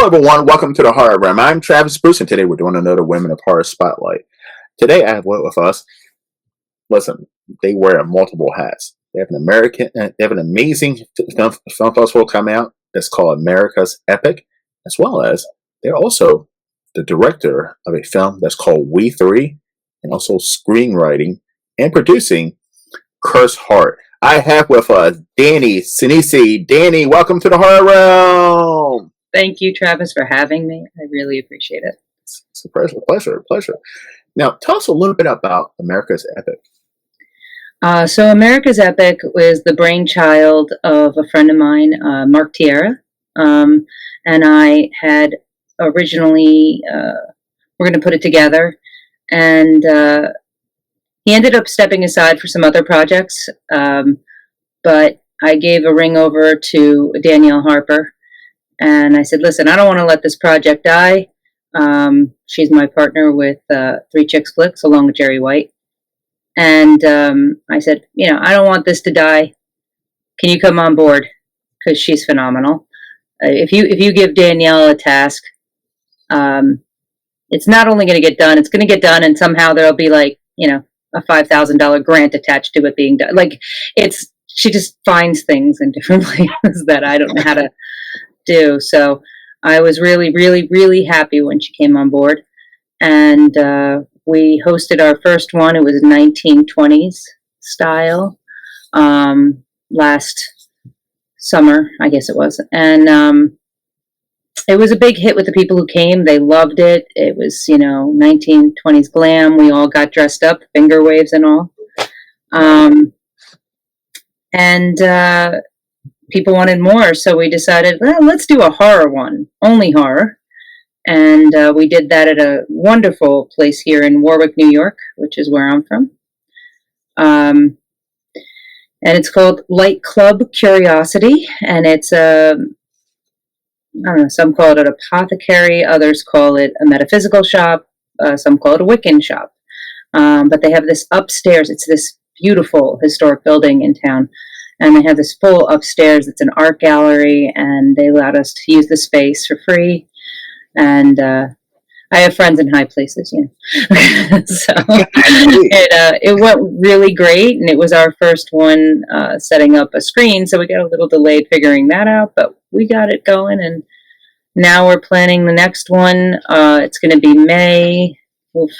everyone. Welcome to the Horror Realm. I'm Travis Bruce, and today we're doing another Women of Horror Spotlight. Today I have with us, listen, they wear multiple hats. They have an amazing film festival come out that's called America's Epic, as well as they're also the director of a film that's called We Three, and also screenwriting and producing Cursed Heart. I have with us Dannie, Sinisi. Dannie, welcome to the Horror Realm. Thank you, Travis, for having me. I really appreciate it. It's a pleasure. Now, tell us a little bit about America's Epic. So America's Epic was the brainchild of a friend of mine, Mark Tierra. And I had originally, we're going to put it together. And he ended up stepping aside for some other projects. But I gave a ring over to Danielle Harper. And I said, listen, I don't want to let this project die. She's my partner with FLICKS, along with Jerry White. And I said, I don't want this to die. Can you come on board? Because she's phenomenal. If you give Danielle a task, it's not only going to get done, it's going to get done, and somehow there'll be a $5,000 grant attached to it being done. She just finds things in different places that I don't know how to do. So I was really, really, really happy when she came on board. And we hosted our first one. It was 1920s style last summer, I guess it was. And it was a big hit with the people who came. They loved it. It was, 1920s glam. We all got dressed up, finger waves and all. People wanted more, so we decided, let's do a horror one, only horror. And we did that at a wonderful place here in Warwick, New York, which is where I'm from. And it's called Light Club Curiosity, and it's some call it an apothecary, others call it a metaphysical shop, some call it a Wiccan shop. But they have this upstairs, it's this beautiful historic building in town. And they have this full upstairs. It's an art gallery, and they allowed us to use the space for free. And I have friends in high places, so it went really great, and it was our first one setting up a screen, so we got a little delayed figuring that out, but we got it going, and now we're planning the next one. It's going to be May. Oof,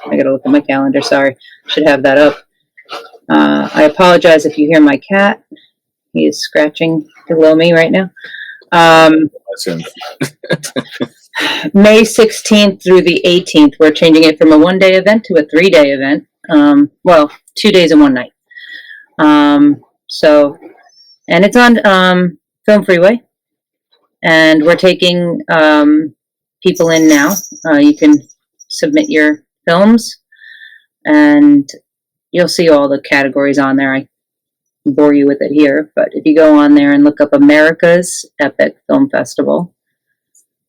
I got to look at my calendar. Sorry, should have that up. I apologize if you hear my cat. He is scratching below me right now. May 16th through the 18th. We're changing it from a one-day event to a 3-day event. 2 days and one night. And it's on Film Freeway. And we're taking people in now. You can submit your films, and you'll see all the categories on there. I bore you with it here, but if you go on there and look up America's Epic Film Festival,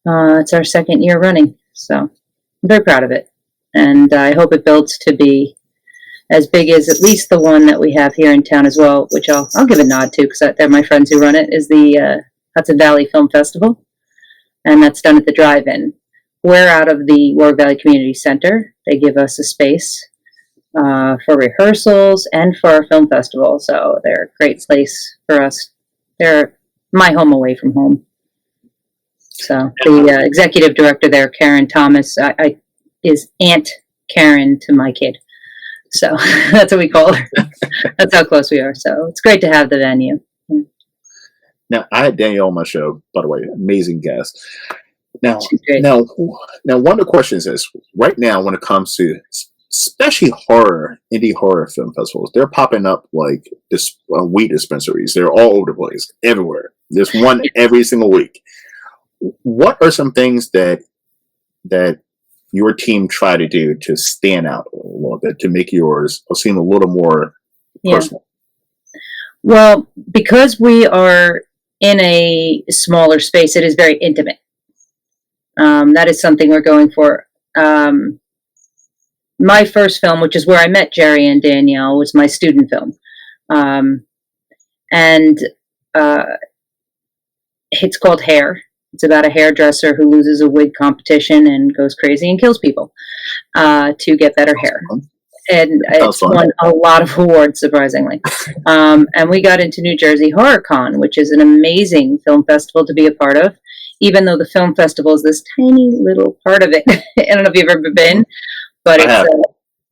it's our second year running, so I'm very proud of it, and I hope it builds to be as big as at least the one that we have here in town as well, which I'll give a nod to, because they're my friends who run it, is the Hudson Valley Film Festival, and that's done at the drive-in. We're out of the Warwick Valley Community Center. They give us a space for rehearsals and for our film festival, so they're a great place for us. They're my home away from home. So the executive director there, Karen Thomas, is Aunt Karen to my kid. So that's what we call her. That's how close we are. So it's great to have the venue. Now, I had Danielle on my show, by the way, amazing guest. Now, one of the questions is, right now when it comes to especially indie horror film festivals, they're popping up like this weed dispensaries. They're all over the place, everywhere. There's one every single week. What are some things that your team try to do to stand out a little bit, to make yours seem a little more personal? Well, because we are in a smaller space, it is very intimate. That is something we're going for. My first film, which is where I met Jerry and Danielle, was my student film. And it's called Hair. It's about a hairdresser who loses a wig competition and goes crazy and kills people to get better hair. And it's won a lot of awards, surprisingly. And we got into New Jersey HorrorCon, which is an amazing film festival to be a part of, even though the film festival is this tiny little part of it. I don't know if you've ever been, but it's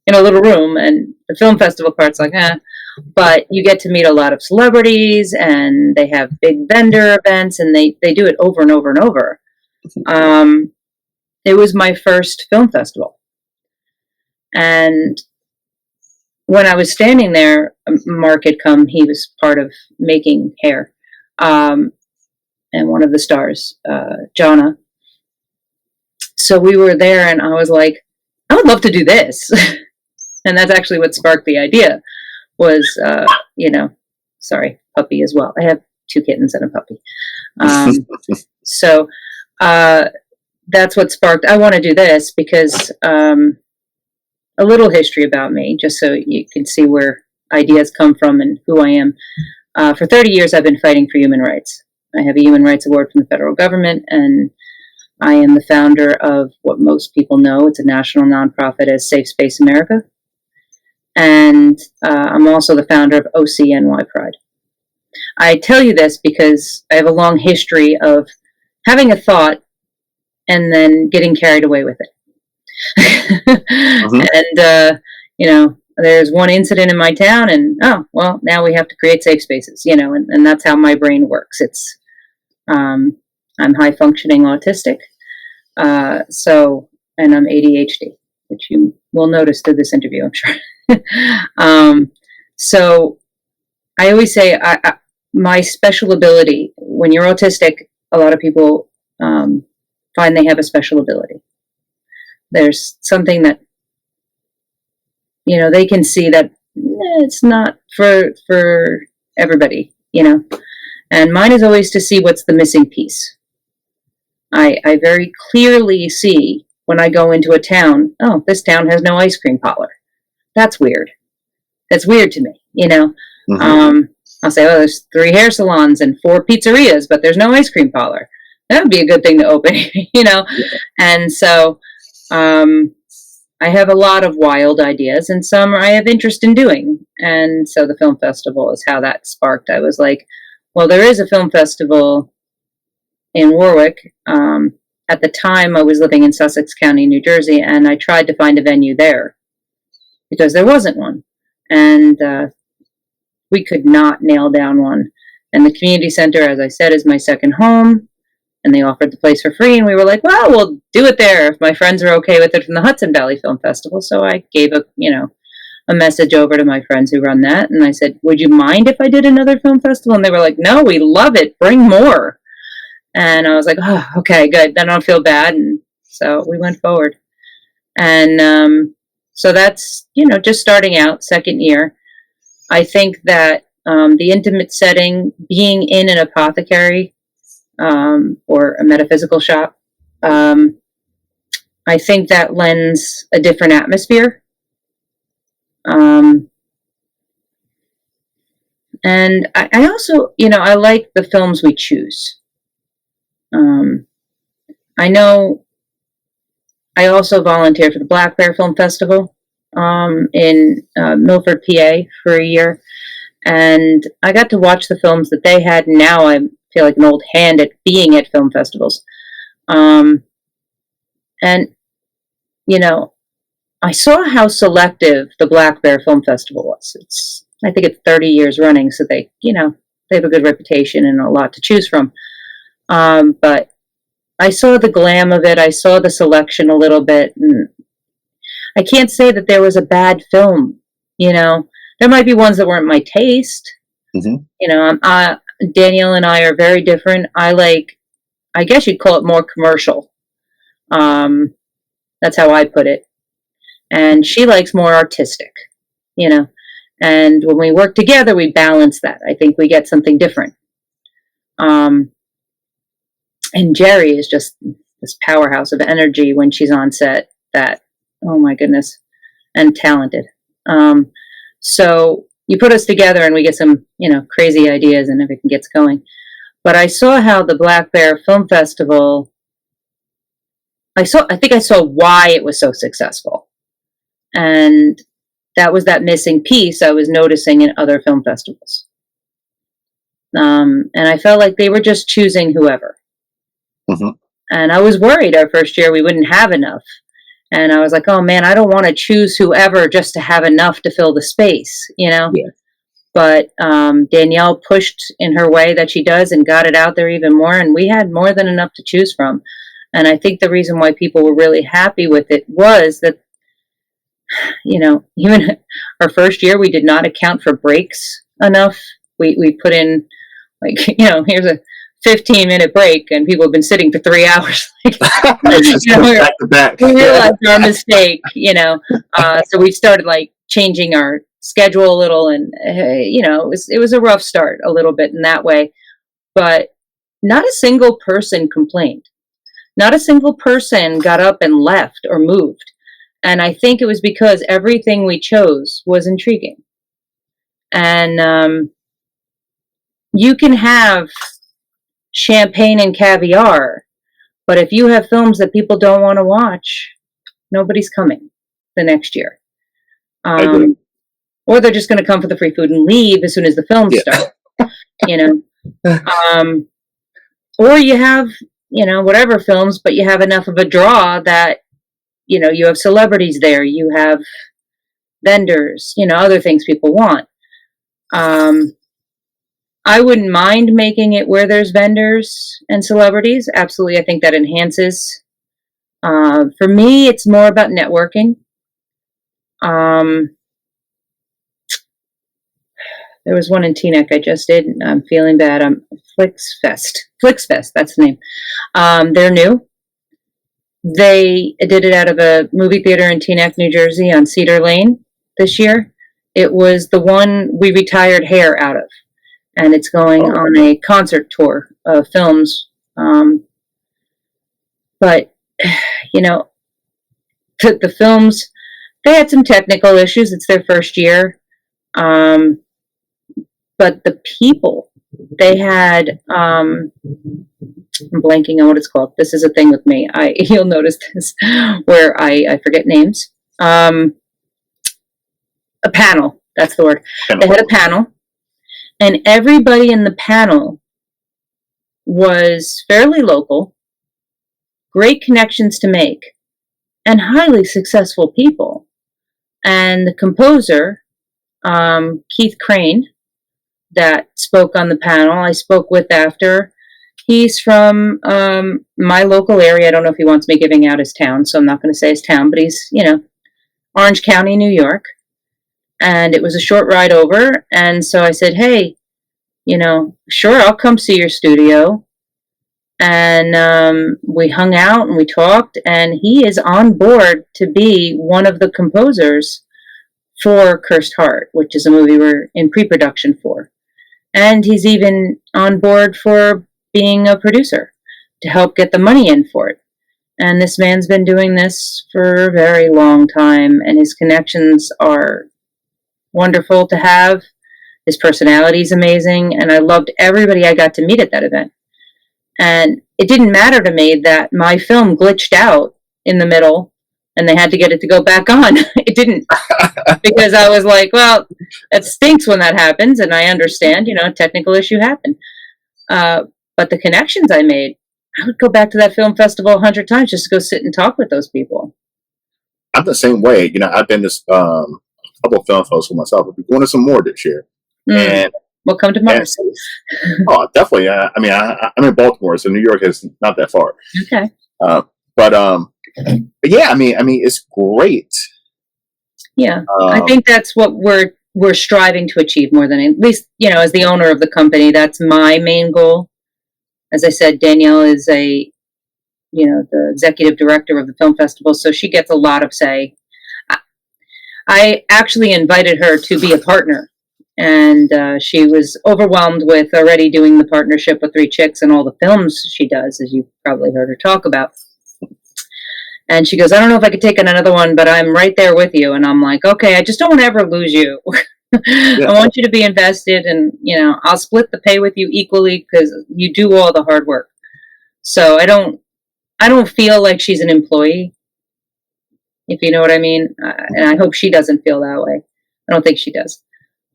in a little room, and the film festival part's like, but you get to meet a lot of celebrities, and they have big vendor events, and they do it over and over and over. It was my first film festival. And when I was standing there, Mark had come. He was part of making hair. And one of the stars, Jonna. So we were there, and I was like, I would love to do this. And that's actually what sparked the idea was, sorry, puppy as well. I have 2 kittens and a puppy. So that's what sparked, I want to do this because a little history about me, just so you can see where ideas come from and who I am. For 30 years, I've been fighting for human rights. I have a human rights award from the federal government, and I am the founder of what most people know. It's a national nonprofit as Safe Space America. And I'm also the founder of OCNY Pride. I tell you this because I have a long history of having a thought and then getting carried away with it. And, there's one incident in my town, and, now we have to create safe spaces, and that's how my brain works. It's, I'm high functioning autistic. And I'm ADHD, which you will notice through this interview, I'm sure. So I always say my special ability, when you're autistic, a lot of people find they have a special ability. There's something that, they can see that it's not for everybody, and mine is always to see what's the missing piece. I very clearly see when I go into a town, this town has no ice cream parlor. That's weird. That's weird to me, I'll say, there's 3 hair salons and 4 pizzerias, but there's no ice cream parlor. That would be a good thing to open, And so I have a lot of wild ideas, and some I have interest in doing. And so the film festival is how that sparked. I was like, well, there is a film festival in Warwick. At the time, I was living in Sussex County, New Jersey, and I tried to find a venue there because there wasn't one. And we could not nail down one. And the community center, as I said, is my second home. And they offered the place for free. And we were like, well, we'll do it there if my friends are okay with it from the Hudson Valley Film Festival. So I gave a message over to my friends who run that. And I said, would you mind if I did another film festival? And they were like, no, we love it. Bring more. And I was like, oh, okay, good. Then I don't feel bad. And so we went forward. And so that's, just starting out, second year. I think that the intimate setting, being in an apothecary or a metaphysical shop, I think that lends a different atmosphere. And I also, I like the films we choose. I know I also volunteered for the Black Bear Film Festival in Milford, PA for a year. And I got to watch the films that they had. And now I feel like an old hand at being at film festivals. And, I saw how selective the Black Bear Film Festival was. I think it's 30 years running, so they have a good reputation and a lot to choose from. But I saw the glam of it. I saw the selection a little bit. And I can't say that there was a bad film. There might be ones that weren't my taste. Mm-hmm. Danielle and I are very different. I guess you'd call it more commercial. That's how I put it. And she likes more artistic, and when we work together, we balance that. I think we get something different. And Jerry is just this powerhouse of energy when she's on set that, oh my goodness, and talented. So you put us together and we get some, crazy ideas and everything gets going. But I saw how the Black Bear Film Festival, I think I saw why it was so successful. And that was that missing piece I was noticing in other film festivals. And I felt like they were just choosing whoever. Mm-hmm. And I was worried our first year we wouldn't have enough. And I was like, oh man, I don't want to choose whoever just to have enough to fill the space, you know? Yeah. But Danielle pushed in her way that she does and got it out there even more. And we had more than enough to choose from. And I think the reason why people were really happy with it was that, you know, even our first year, we did not account for breaks enough. We put in, like, you know, here's a 15-minute break, and people have been sitting for 3 hours. Like, you know, back to back. We realized our mistake, you know. So we started like changing our schedule a little, and you know, it was a rough start a little bit in that way. But not a single person complained. Not a single person got up and left or moved. And I think it was because everything we chose was intriguing. And you can have champagne and caviar, but if you have films that people don't want to watch, nobody's coming the next year. Or they're just going to come for the free food and leave as soon as the films start, you know. Or you have, you know, whatever films, but you have enough of a draw that, you know, you have celebrities there, you have vendors, you know, other things people want. I wouldn't mind making it where there's vendors and celebrities. Absolutely. I think that enhances. For me, it's more about networking. There was one in Teaneck I just did, and I'm feeling bad. FLICKS Fest. FLICKS Fest, that's the name. They're new. They did it out of a movie theater in Teaneck, New Jersey on Cedar Lane this year. It was the one we retired Hair out of. And it's going on a concert tour of films. But, you know, the films, they had some technical issues. It's their first year. But the people, they had, I'm blanking on what it's called. This is a thing with me. You'll notice this, where I forget names. A panel, that's the word. They had a panel. And everybody in the panel was fairly local, great connections to make, and highly successful people. And the composer, Keith Crane, that spoke on the panel, I spoke with after. He's from my local area. I don't know if he wants me giving out his town, so I'm not going to say his town, but he's, you know, Orange County, New York. And it was a short ride over. And so I said, hey, you know, sure, I'll come see your studio. And we hung out and we talked. And he is on board to be one of the composers for Cursed Heart, which is a movie we're in pre-production for. And he's even on board for being a producer to help get the money in for it. And this man's been doing this for a very long time. And his connections are wonderful to have. His personality is amazing, and I loved everybody I got to meet at that event. And it didn't matter to me that my film glitched out in the middle and they had to get it to go back on. It didn't, because I was like, well, it stinks when that happens, and I understand, you know, a technical issue happened. But the connections I made, I would go back to that film festival 100 times just to go sit and talk with those people. I'm the same way. You know, I've been to couple of film festivals myself. I'll be going to some more this year. And we'll come to Mars. Oh, definitely. I mean, I'm in Baltimore, so New York is not that far. Okay. But yeah, I mean, it's great. Yeah, I think that's what we're striving to achieve more than, at least, you know, as the owner of the company. That's my main goal. As I said, Danielle is the executive director of the film festival, so she gets a lot of say. I actually invited her to be a partner, and she was overwhelmed with already doing the partnership with Three Chicks and all the films she does, as you probably heard her talk about. And she goes, I don't know if I could take on another one, but I'm right there with you. And I'm like, okay, I just don't want to ever lose you. Yeah. I want you to be invested, and I'll split the pay with you equally because you do all the hard work. So I don't feel like she's an employee, if you know what I mean. And I hope she doesn't feel that way. I don't think she does.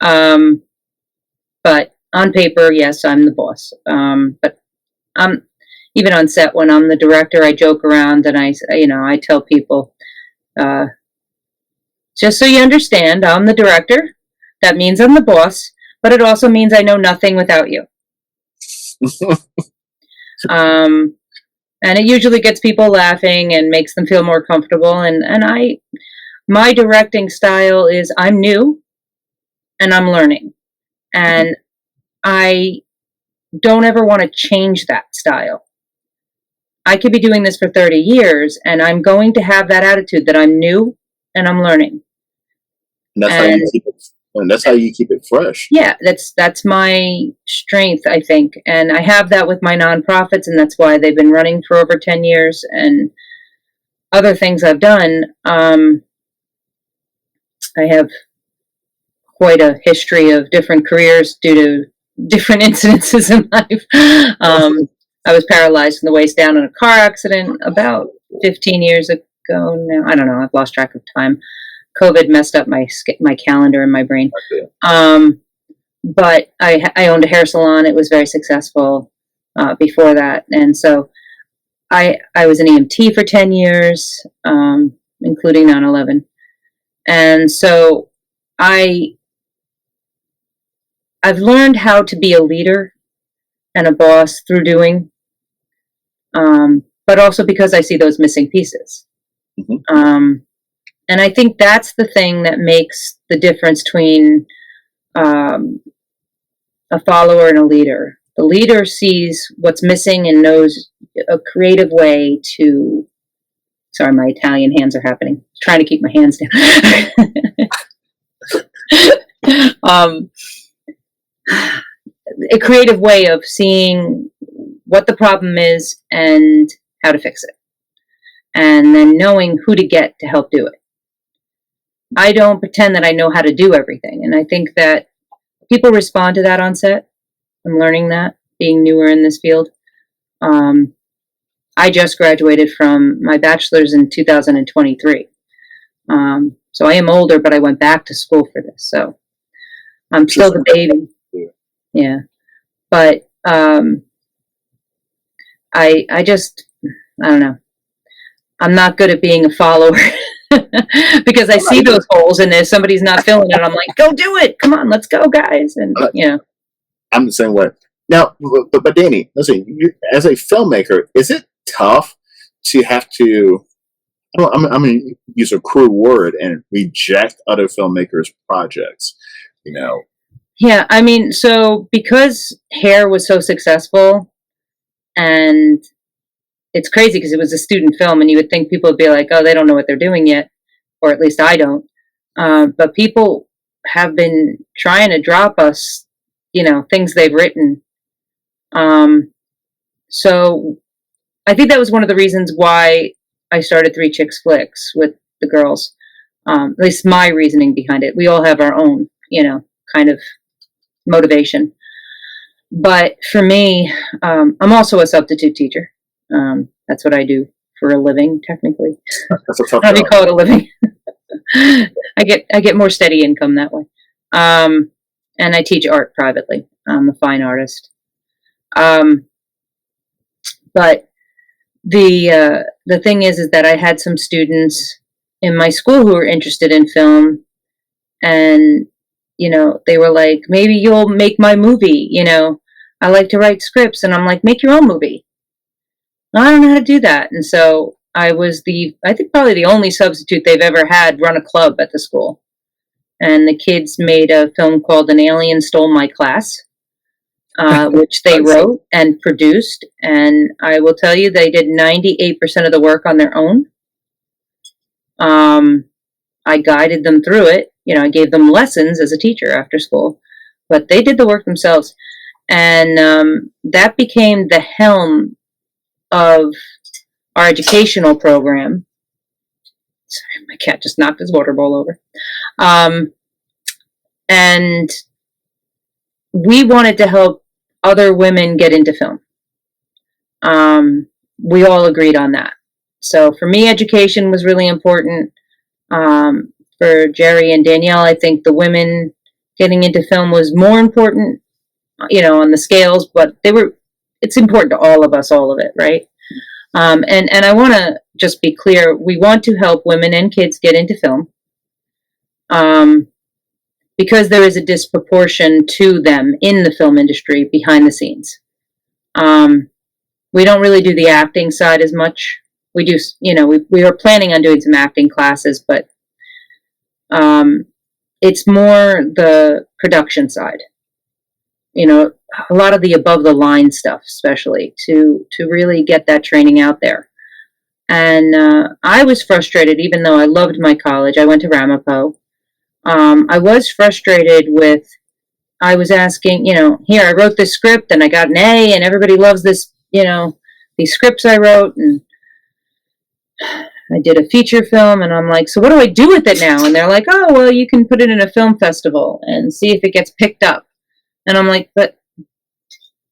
But on paper, yes, I'm the boss. But I'm even on set when I'm the director. I joke around and I tell people, just so you understand, I'm the director. That means I'm the boss, but it also means I know nothing without you. And it usually gets people laughing and makes them feel more comfortable. And my directing style is I'm new and I'm learning. And I don't ever want to change that style. I could be doing this for 30 years and I'm going to have that attitude that I'm new and I'm learning. And that's how you keep it. And that's how you keep it fresh. Yeah, that's my strength, I think. And I have that with my nonprofits, and that's why they've been running for over 10 years. And other things I've done, I have quite a history of different careers due to different incidences in life. I was paralyzed from the waist down in a car accident about 15 years ago now. I don't know. I've lost track of time. COVID messed up my calendar and my brain. But I owned a hair salon. It was very successful before that. And so I was an EMT for 10 years, including 9/11. And so I've learned how to be a leader and a boss through doing, but also because I see those missing pieces. Mm-hmm. And I think that's the thing that makes the difference between a follower and a leader. The leader sees what's missing and knows a creative way to. Sorry, my Italian hands are happening. I'm trying to keep my hands down. A creative way of seeing what the problem is and how to fix it. And then knowing who to get to help do it. I don't pretend that I know how to do everything. And I think that people respond to that on set. I'm learning that, being newer in this field. I just graduated from my bachelor's in 2023. So I am older, but I went back to school for this. So I'm still the baby. Yeah. But I don't know. I'm not good at being a follower. Because I see those holes and if somebody's not filling it, I'm like, go do it. Come on, let's go, guys. And I'm the same way. Now, but Danny, listen, as a filmmaker, is it tough to have to? I'm going to use a crude word and reject other filmmakers' projects. Yeah, I mean, so because Hair was so successful, and it's crazy because it was a student film, and you would think people would be like, oh, they don't know what they're doing yet, or at least I don't. But people have been trying to drop us, things they've written. So I think that was one of the reasons why I started Three Chicks Flicks with the girls. At least my reasoning behind it. We all have our own, kind of motivation. But for me, I'm also a substitute teacher. That's what I do for a living, technically. That's a tough How job. do you call it a living? I get more steady income that way. And I teach art privately. I'm a fine artist. But the thing is that I had some students in my school who were interested in film, and they were like, maybe you'll make my movie. I like to write scripts, and I'm like, make your own movie. I don't know how to do that. And so I was I think probably the only substitute they've ever had run a club at the school. And the kids made a film called An Alien Stole My Class, which they wrote and produced. And I will tell you, they did 98% of the work on their own. I guided them through it. I gave them lessons as a teacher after school, but they did the work themselves. And that became the helm of our educational program. Sorry, my cat just knocked his water bowl over. And we wanted to help other women get into film. We all agreed on that. So for me, education was really important. For Jerry and Danielle, I think the women getting into film was more important, on the scales, but it's important to all of us, all of it, right? And I want to just be clear, we want to help women and kids get into film, because there is a disproportion to them in the film industry behind the scenes. We don't really do the acting side as much. We do, we are planning on doing some acting classes, but it's more the production side. A lot of the above the line stuff, especially to really get that training out there. And I was frustrated, even though I loved my college. I went to Ramapo. I was frustrated with, I was asking, here, I wrote this script and I got an A and everybody loves this, these scripts I wrote, and I did a feature film, and I'm like, so what do I do with it now? And they're like, oh, well, you can put it in a film festival and see if it gets picked up. And I'm like, but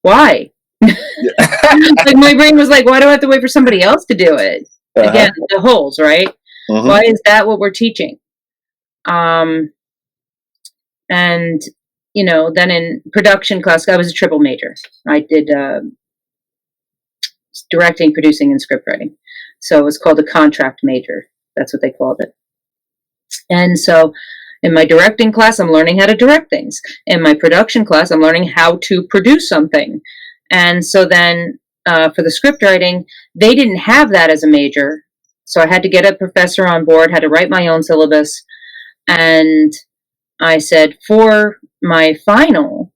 why? Like, my brain was like, why do I have to wait for somebody else to do it? Again, the holes, right? Why is that what we're teaching? And, then in production class, I was a triple major. I did directing, producing, and script writing. So it was called a contract major. That's what they called it. And so in my directing class, I'm learning how to direct things. In my production class, I'm learning how to produce something. And so then for the script writing, they didn't have that as a major. So I had to get a professor on board, had to write my own syllabus. And I said, for my final,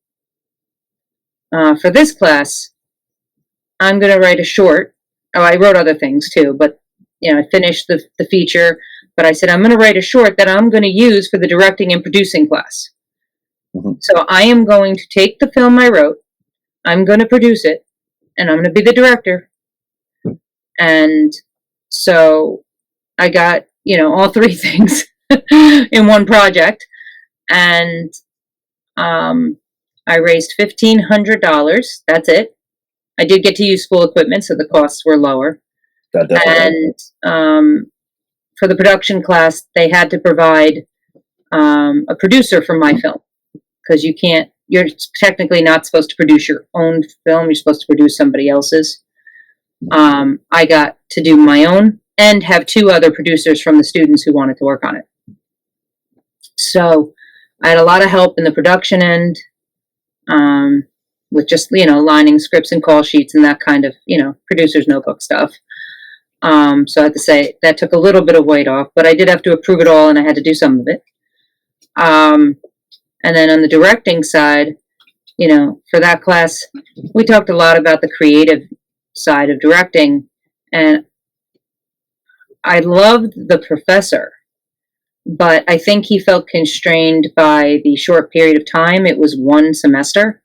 for this class, I'm going to write a short. Oh, I wrote other things too, but I finished the feature. But I said, I'm going to write a short that I'm going to use for the directing and producing class. So I am going to take the film I wrote, I'm going to produce it, and I'm going to be the director. And so I got, all three things in one project. And I raised $1,500. That's it. I did get to use school equipment, so the costs were lower. And for the production class, they had to provide a producer for my film, because you're technically not supposed to produce your own film. You're supposed to produce somebody else's. I got to do my own and have two other producers from the students who wanted to work on it. So I had a lot of help in the production end, with just, lining scripts and call sheets and that kind of, producer's notebook stuff. So I have to say that took a little bit of weight off, but I did have to approve it all, and I had to do some of it. And then on the directing side, for that class, we talked a lot about the creative side of directing, and I loved the professor, but I think he felt constrained by the short period of time. It was one semester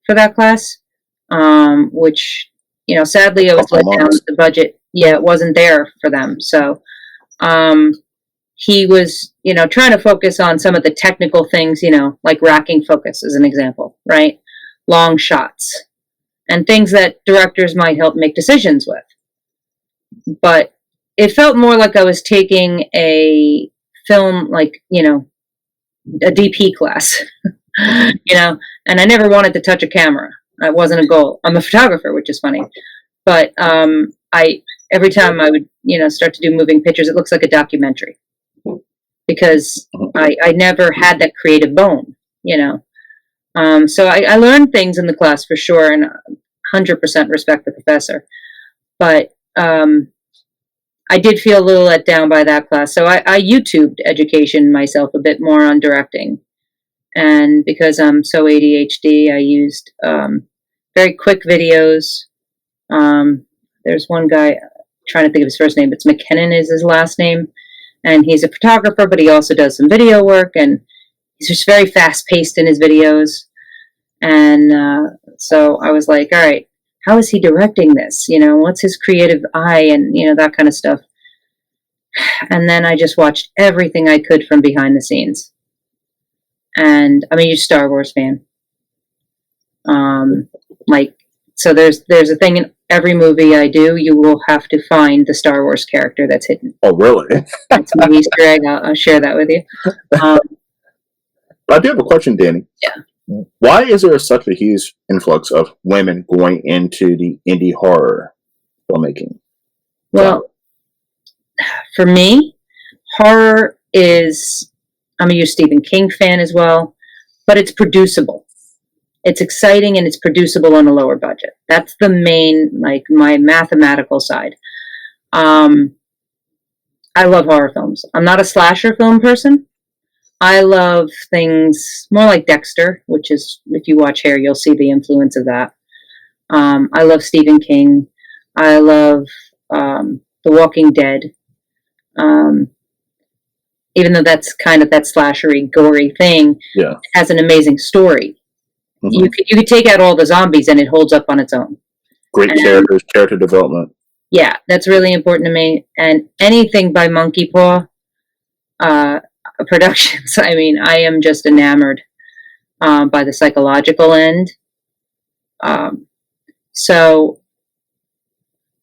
for that class, which, sadly I was let down with the budget. Yeah, it wasn't there for them. So he was, trying to focus on some of the technical things, like racking focus as an example, right? Long shots and things that directors might help make decisions with. But it felt more like I was taking a film, like, a DP class, and I never wanted to touch a camera. That wasn't a goal. I'm a photographer, which is funny. But every time I would, start to do moving pictures, it looks like a documentary, because I never had that creative bone, So I learned things in the class for sure, and 100% respect the professor. But I did feel a little let down by that class. So I YouTubed education myself a bit more on directing. And because I'm so ADHD, I used very quick videos. There's one guy, trying to think of his first name, it's McKinnon is his last name. And he's a photographer, but he also does some video work. And he's just very fast-paced in his videos. And so I was like, all right, how is he directing this? What's his creative eye, and, that kind of stuff. And then I just watched everything I could from behind the scenes. and I'm a huge Star Wars fan. Like, so there's a thing in every movie I do. You will have to find the Star Wars character that's hidden. Oh, really? That's my Easter egg. I'll share that with you. I do have a question, Danny. Yeah. Why is there such a huge influx of women going into the indie horror filmmaking? Well, for me, horror is, I'm a huge Stephen King fan as well, but it's producible. It's exciting and it's producible on a lower budget. That's the main, like, my mathematical side. I love horror films. I'm not a slasher film person. I love things more like Dexter, which is, if you watch Hair, you'll see the influence of that. I love Stephen King. I love The Walking Dead. Even though that's kind of that slashery, gory thing, yeah, it has an amazing story. Mm-hmm. You could take out all the zombies and it holds up on its own. Great characters, character development. Yeah, that's really important to me. And anything by Monkey Paw Productions, I mean, I am just enamored by the psychological end. So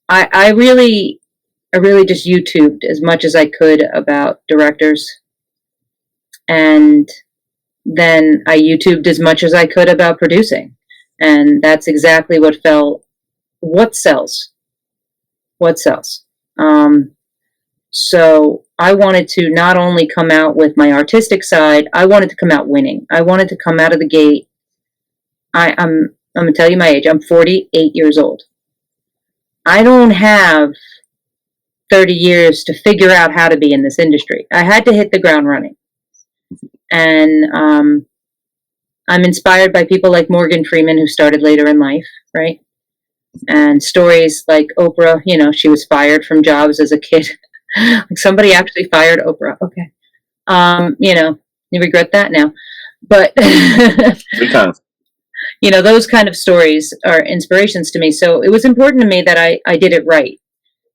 I really just YouTubed as much as I could about directors, and then I YouTubed as much as I could about producing, and that's exactly what felt. What sells? What sells? So I wanted to not only come out with my artistic side, I wanted to come out winning. I wanted to come out of the gate. I'm gonna tell you my age. I'm 48 years old. I don't have 30 years to figure out how to be in this industry. I had to hit the ground running. And I'm inspired by people like Morgan Freeman, who started later in life, right? And stories like Oprah, you know, she was fired from jobs as a kid. Like, somebody actually fired Oprah. Okay. You know, you regret that now. But, 3 times. You know, those kind of stories are inspirations to me. So it was important to me that I did it right.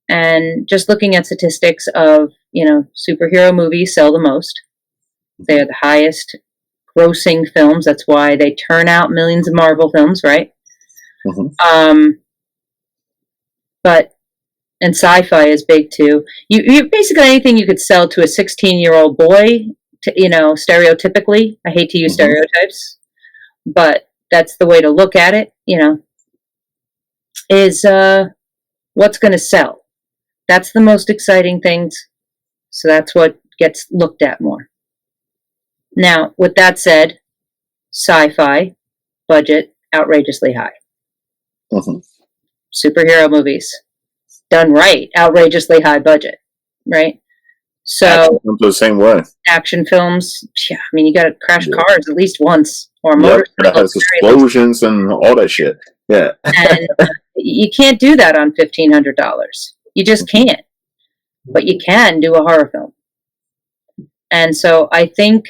And just looking at statistics of, you know, superhero movies sell the most. They are the highest grossing films. That's why they turn out millions of Marvel films, right? Mm-hmm. And sci-fi is big too. You basically anything you could sell to a 16-year-old boy, you know, stereotypically. I hate to use stereotypes, but that's the way to look at it, you know, is what's going to sell. That's the most exciting things. So that's what gets looked at more. Now, with that said, sci-fi budget outrageously high. Mm-hmm. Superhero movies done right, outrageously high budget, right? So action films the same way. Action films, yeah. I mean, you got to crash cars at least once, or that has explosions and all that shit. Yeah, and you can't do that on $1,500. You just can't. But you can do a horror film, and so I think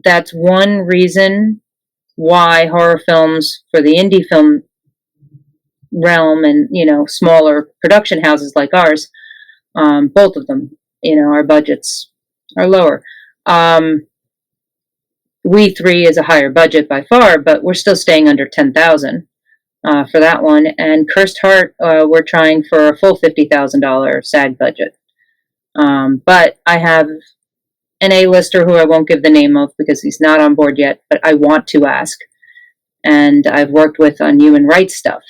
that's one reason why horror films for the indie film realm and, you know, smaller production houses like ours, both of them, you know, our budgets are lower. We Three is a higher budget by far, but we're still staying under 10,000 for that one. And Cursed Heart, we're trying for a full $50,000 SAG budget. But I have an A-lister who I won't give the name of because he's not on board yet, but I want to ask. And I've worked with on human rights stuff.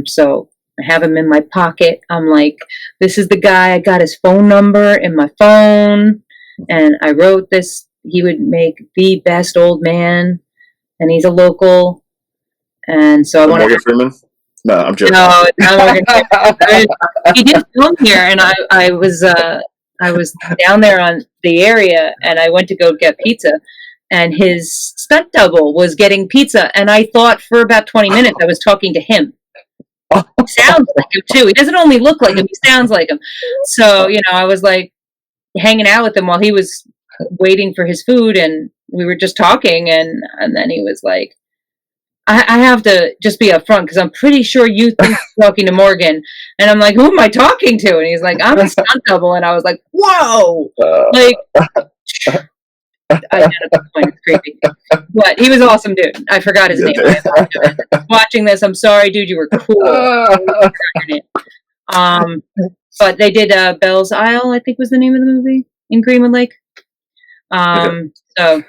So I have him in my pocket. I'm like, this is the guy. I got his phone number in my phone, and I wrote this. He would make the best old man, and he's a local. And so I want Morgan Freeman. No, I'm joking. No, not Morgan Freeman. He did film here, and I was down there on the area, and I went to go get pizza. And his stunt double was getting pizza, and I thought for about 20 minutes I was talking to him. He sounds like him too. He doesn't only look like him; he sounds like him. So, you know, I was like hanging out with him while he was waiting for his food, and we were just talking. And then he was like, "I have to just be upfront because I'm pretty sure you think you're talking to Morgan." And I'm like, "Who am I talking to?" And he's like, "I'm a stunt double." And I was like, "Whoa!" Like, identical twin. It's creepy. But he was an awesome dude. I forgot his name. I apologize. Watching this, I'm sorry, dude. You were cool. But they did Bell's Isle, I think was the name of the movie in Greenwood Lake. So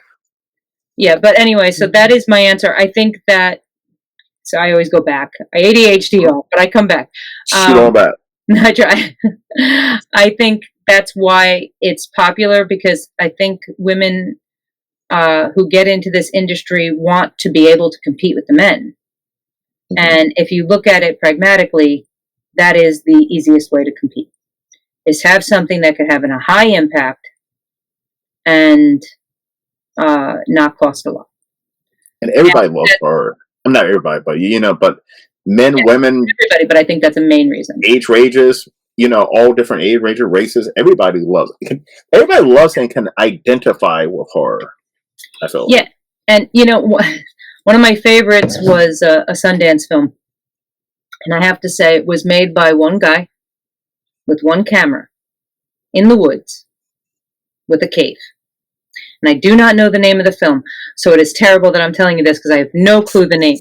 yeah, but anyway, so that is my answer. I think that. So I always go back. I ADHD off, but I come back. Shoot on back. I try. I think that's why it's popular, because I think women who get into this industry want to be able to compete with the men. Mm-hmm. And if you look at it pragmatically, that is the easiest way to compete, is have something that could have a high impact and not cost a lot. And everybody loves horror. I'm not everybody, but but men, women, everybody. But I think that's a main reason. Age ranges, all different age ranges, races. Everybody loves it. Everybody loves and can identify with horror. I feel. Yeah, and one of my favorites was a Sundance film, and I have to say it was made by one guy with one camera in the woods with a cave. And I do not know the name of the film, so it is terrible that I'm telling you this because I have no clue the name.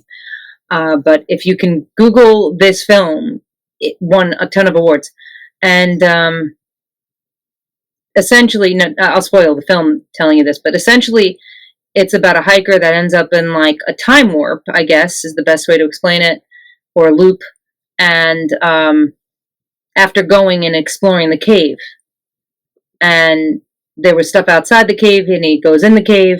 But if you can Google this film, it won a ton of awards. And essentially, I'll spoil the film telling you this, but essentially it's about a hiker that ends up in like a time warp, I guess is the best way to explain it, or a loop. And after going and exploring the cave, and there was stuff outside the cave, and he goes in the cave,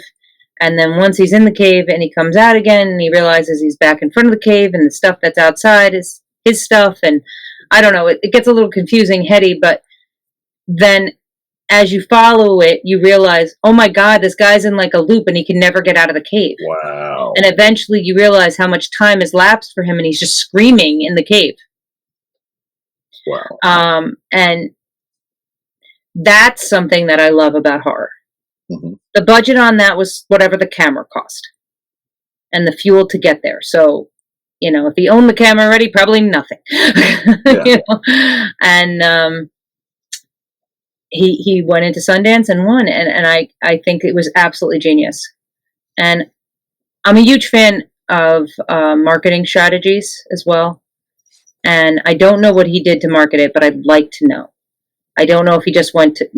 and then once he's in the cave and he comes out again, and he realizes he's back in front of the cave, and the stuff that's outside is his stuff, and I don't know, it gets a little confusing, heady, but then as you follow it, you realize, oh my God, this guy's in like a loop, and he can never get out of the cave. Wow. And eventually you realize how much time has lapsed for him, and he's just screaming in the cave. Wow. And that's something that I love about horror. Mm-hmm. The budget on that was whatever the camera cost and the fuel to get there. So, if he owned the camera already, probably nothing. Yeah. And he went into Sundance and won. And I think it was absolutely genius. And I'm a huge fan of marketing strategies as well. And I don't know what he did to market it, but I'd like to know. I don't know if he just went to,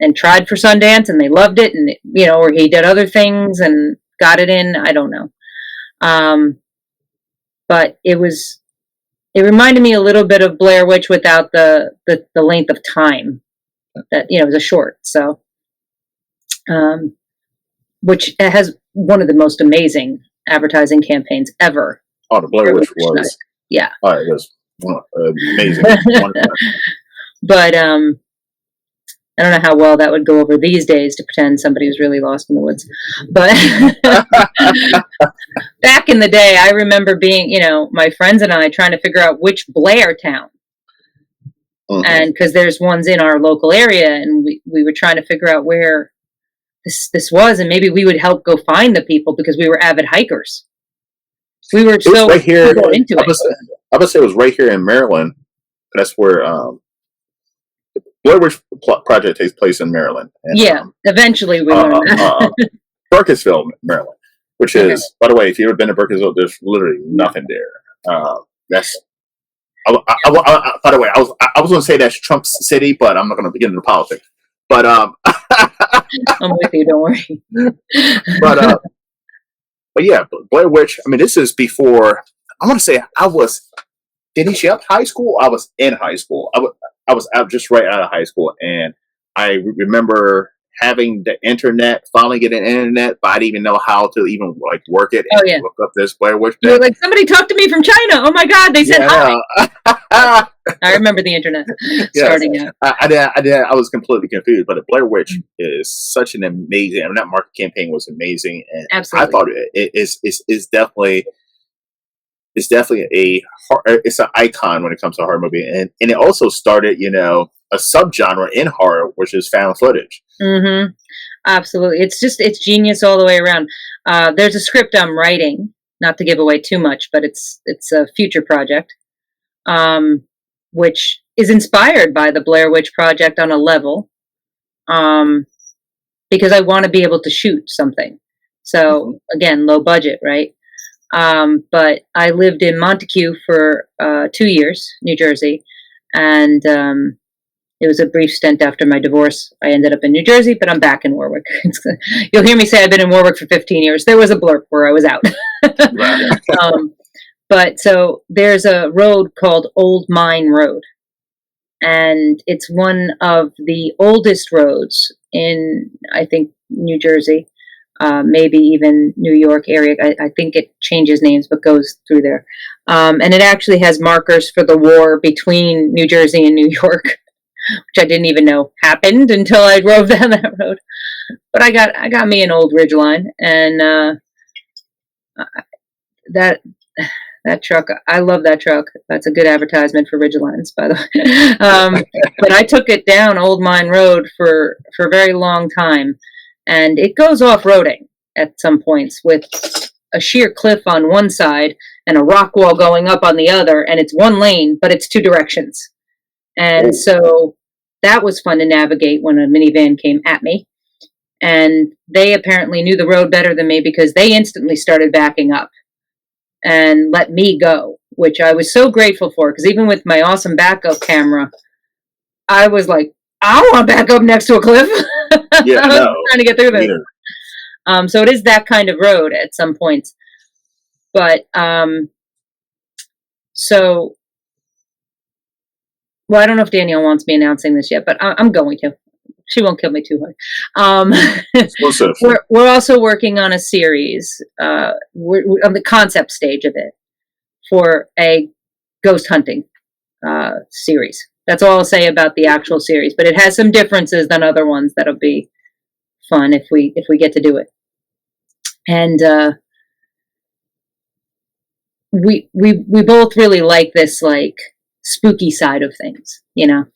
and tried for Sundance and they loved it, and, or he did other things and got it in. I don't know. But it reminded me a little bit of Blair Witch without the length of time that, it was a short. So, which has one of the most amazing advertising campaigns ever. Oh, the Blair Witch was. Yeah. Oh, it was amazing. But I don't know how well that would go over these days to pretend somebody was really lost in the woods. But back in the day, I remember being, my friends and I trying to figure out which Blair town. Mm-hmm. And because there's ones in our local area, and we were trying to figure out where this was, and maybe we would help go find the people because we were avid hikers. We were so right here into it. I would say it was right here in Maryland. That's where Blair Witch Project takes place in Maryland. And, eventually we learned that. Burkittsville, Maryland, which is, by the way, if you've ever been to Burkittsville, there's literally nothing there. That's. By the way, I was going to say that's Trump's city, but I'm not going to get into politics. But I'm with you. Don't worry. But yeah, Blair Witch. I mean, this is before. I want to say I was finishing up high school. I was in high school. I was out just right out of high school, and I remember having the internet, finally getting internet, but I didn't even know how to even like work it and look up this Blair Witch. You were like, somebody talked to me from China. Oh my God, they said hi. I remember the internet starting out. I was completely confused, but the Blair Witch is such an amazing. I mean, that market campaign was amazing, and absolutely. I thought it's definitely. It's definitely it's an icon when it comes to a horror movie, and it also started, a subgenre in horror, which is found footage. Mm-hmm. Absolutely, it's genius all the way around. There's a script I'm writing, not to give away too much, but it's a future project, which is inspired by the Blair Witch Project on a level. because I want to be able to shoot something. So again, low budget, right? But I lived in Montague for 2 years, New Jersey, and it was a brief stint after my divorce. I ended up in New Jersey, but I'm back in Warwick. You'll hear me say I've been in Warwick for 15 years. There was a blurb where I was out. But so there's a road called Old Mine Road, and it's one of the oldest roads in, I think, New Jersey, maybe even New York area. I think it changes names, but goes through there. And it actually has markers for the war between New Jersey and New York, which I didn't even know happened until I drove down that road. But I got me an old Ridgeline, and that truck, I love that truck. That's a good advertisement for Ridgelines, by the way. But I took it down Old Mine Road for a very long time, and it goes off-roading at some points with a sheer cliff on one side and a rock wall going up on the other, and it's one lane, but it's two directions. And so that was fun to navigate when a minivan came at me. And they apparently knew the road better than me because they instantly started backing up and let me go, which I was so grateful for, because even with my awesome backup camera, I was like, I don't want to back up next to a cliff. Yeah, I was no. trying to get through this. So it is that kind of road at some points. But so, well, I don't know if Danielle wants me announcing this yet, but I'm going to. She won't kill me too hard. We're also working on a series. We're on the concept stage of it for a ghost hunting series. That's all I'll say about the actual series. But it has some differences than other ones that'll be fun if we get to do it. And we both really like this like spooky side of things, you know.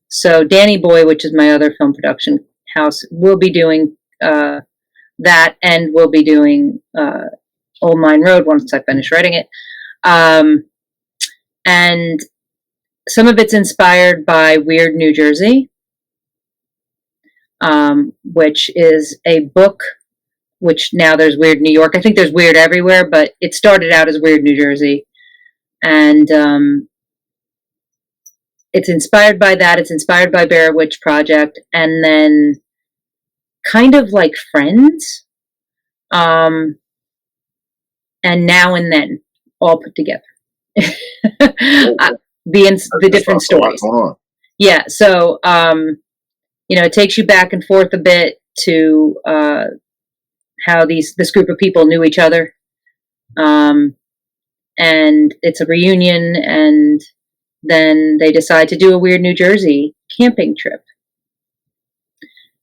So Dannie Boy, which is my other film production house, will be doing that, and we'll be doing Old Mine Road once I finish writing it. And some of it's inspired by Weird New Jersey, which is a book, which now there's Weird New York. I think there's Weird everywhere, but it started out as Weird New Jersey. And it's inspired by that. It's inspired by Bear Witch Project, and then kind of like Friends, and Now and Then, all put together. The different stories. Yeah, so it takes you back and forth a bit to how this group of people knew each other, and it's a reunion, and then they decide to do a Weird New Jersey camping trip.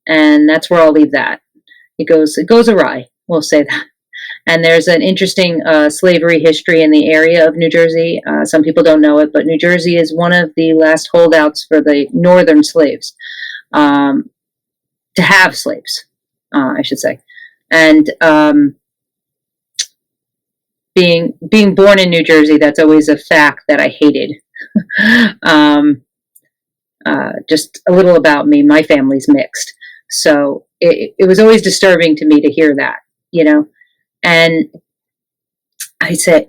And that's where I'll leave that. It goes awry, we'll say that. And there's an interesting slavery history in the area of New Jersey. Some people don't know it, but New Jersey is one of the last holdouts for the northern slaves, to have slaves, I should say. And being born in New Jersey, that's always a fact that I hated. Just a little about me. My family's mixed, so it was always disturbing to me to hear that, and I said,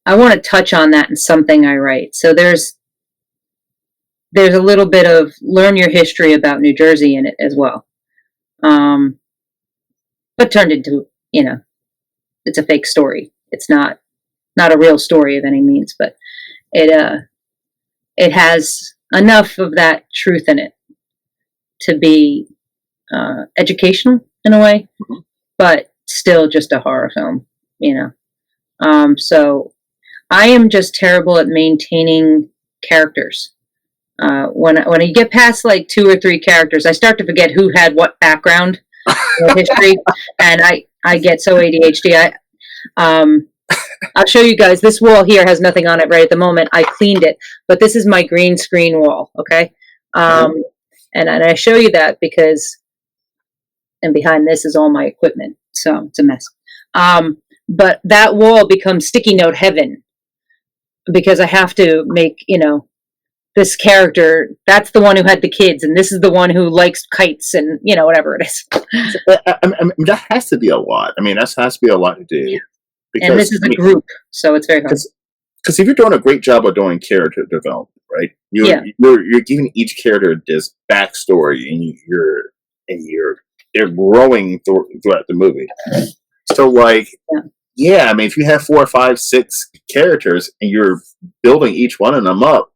I want to touch on that in something I write. So there's a little bit of learn your history about New Jersey in it as well, but turned into, it's a fake story. It's not a real story of any means, but it has enough of that truth in it to be educational in a way, but still just a horror film, So I am just terrible at maintaining characters. When you get past like 2 or 3 characters, I start to forget who had what background or history, and I get so ADHD. I'll show you guys. This wall here has nothing on it right at the moment. I cleaned it, but this is my green screen wall. Okay. And I show you that because, and behind this is all my equipment. So it's a mess. But that wall becomes sticky note heaven because I have to make, this character, that's the one who had the kids, and this is the one who likes kites, and whatever it is. That has to be a lot. I mean, that has to be a lot to do. Yeah. Because, and this is a group, so it's very hard. Because if you're doing a great job of doing character development, right? You're giving each character this backstory, and they're growing throughout the movie. So, like, yeah, I mean, if you have 4 or 5, 6 characters, and you're building each one of them up,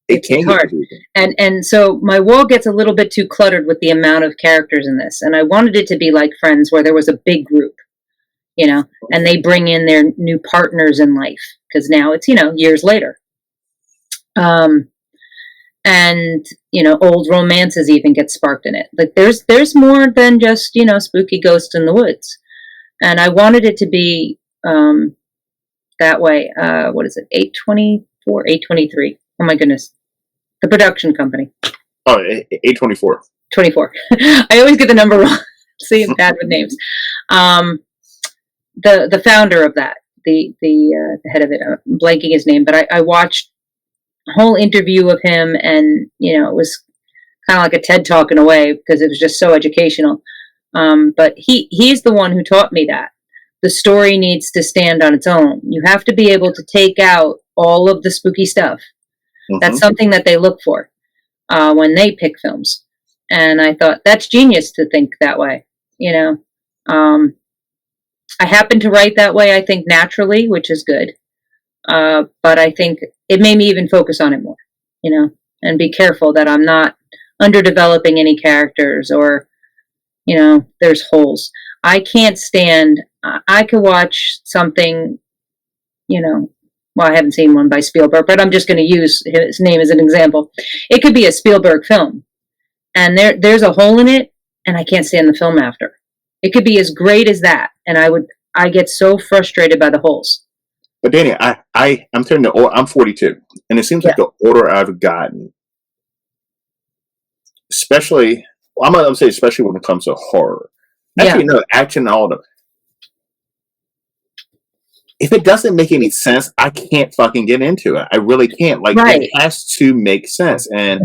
it can get hard. And so my wall gets a little bit too cluttered with the amount of characters in this, and I wanted it to be like Friends, where there was a big group, and they bring in their new partners in life, because now it's years later, and old romances even get sparked in it. Like there's more than just spooky ghosts in the woods, and I wanted it to be that way. What is it? 824, 823. Oh my goodness. The production company. Oh, 824. 24. I always get the number wrong. See, I'm bad with names. The founder of that, the head of it, I'm blanking his name, but I watched a whole interview of him, and it was kind of like a TED Talk in a way, because it was just so educational. But he's the one who taught me that the story needs to stand on its own. You have to be able to take out all of the spooky stuff. That's something that they look for when they pick films. And I thought, that's genius to think that way. I happen to write that way, I think, naturally, which is good. But I think it made me even focus on it more, and be careful that I'm not underdeveloping any characters, or, there's holes. I can't stand, I could watch something, well, I haven't seen one by Spielberg, but I'm just going to use his name as an example. It could be a Spielberg film, and there's a hole in it, and I can't stand the film after. It could be as great as that, and I get so frustrated by the holes. But Danny, I'm turning the I'm 42, and it seems like the older I've gotten, especially, I'm gonna say especially when it comes to horror. Actually, no, action, all of them. If it doesn't make any sense, I can't fucking get into it. I really can't. Like, it has to make sense. And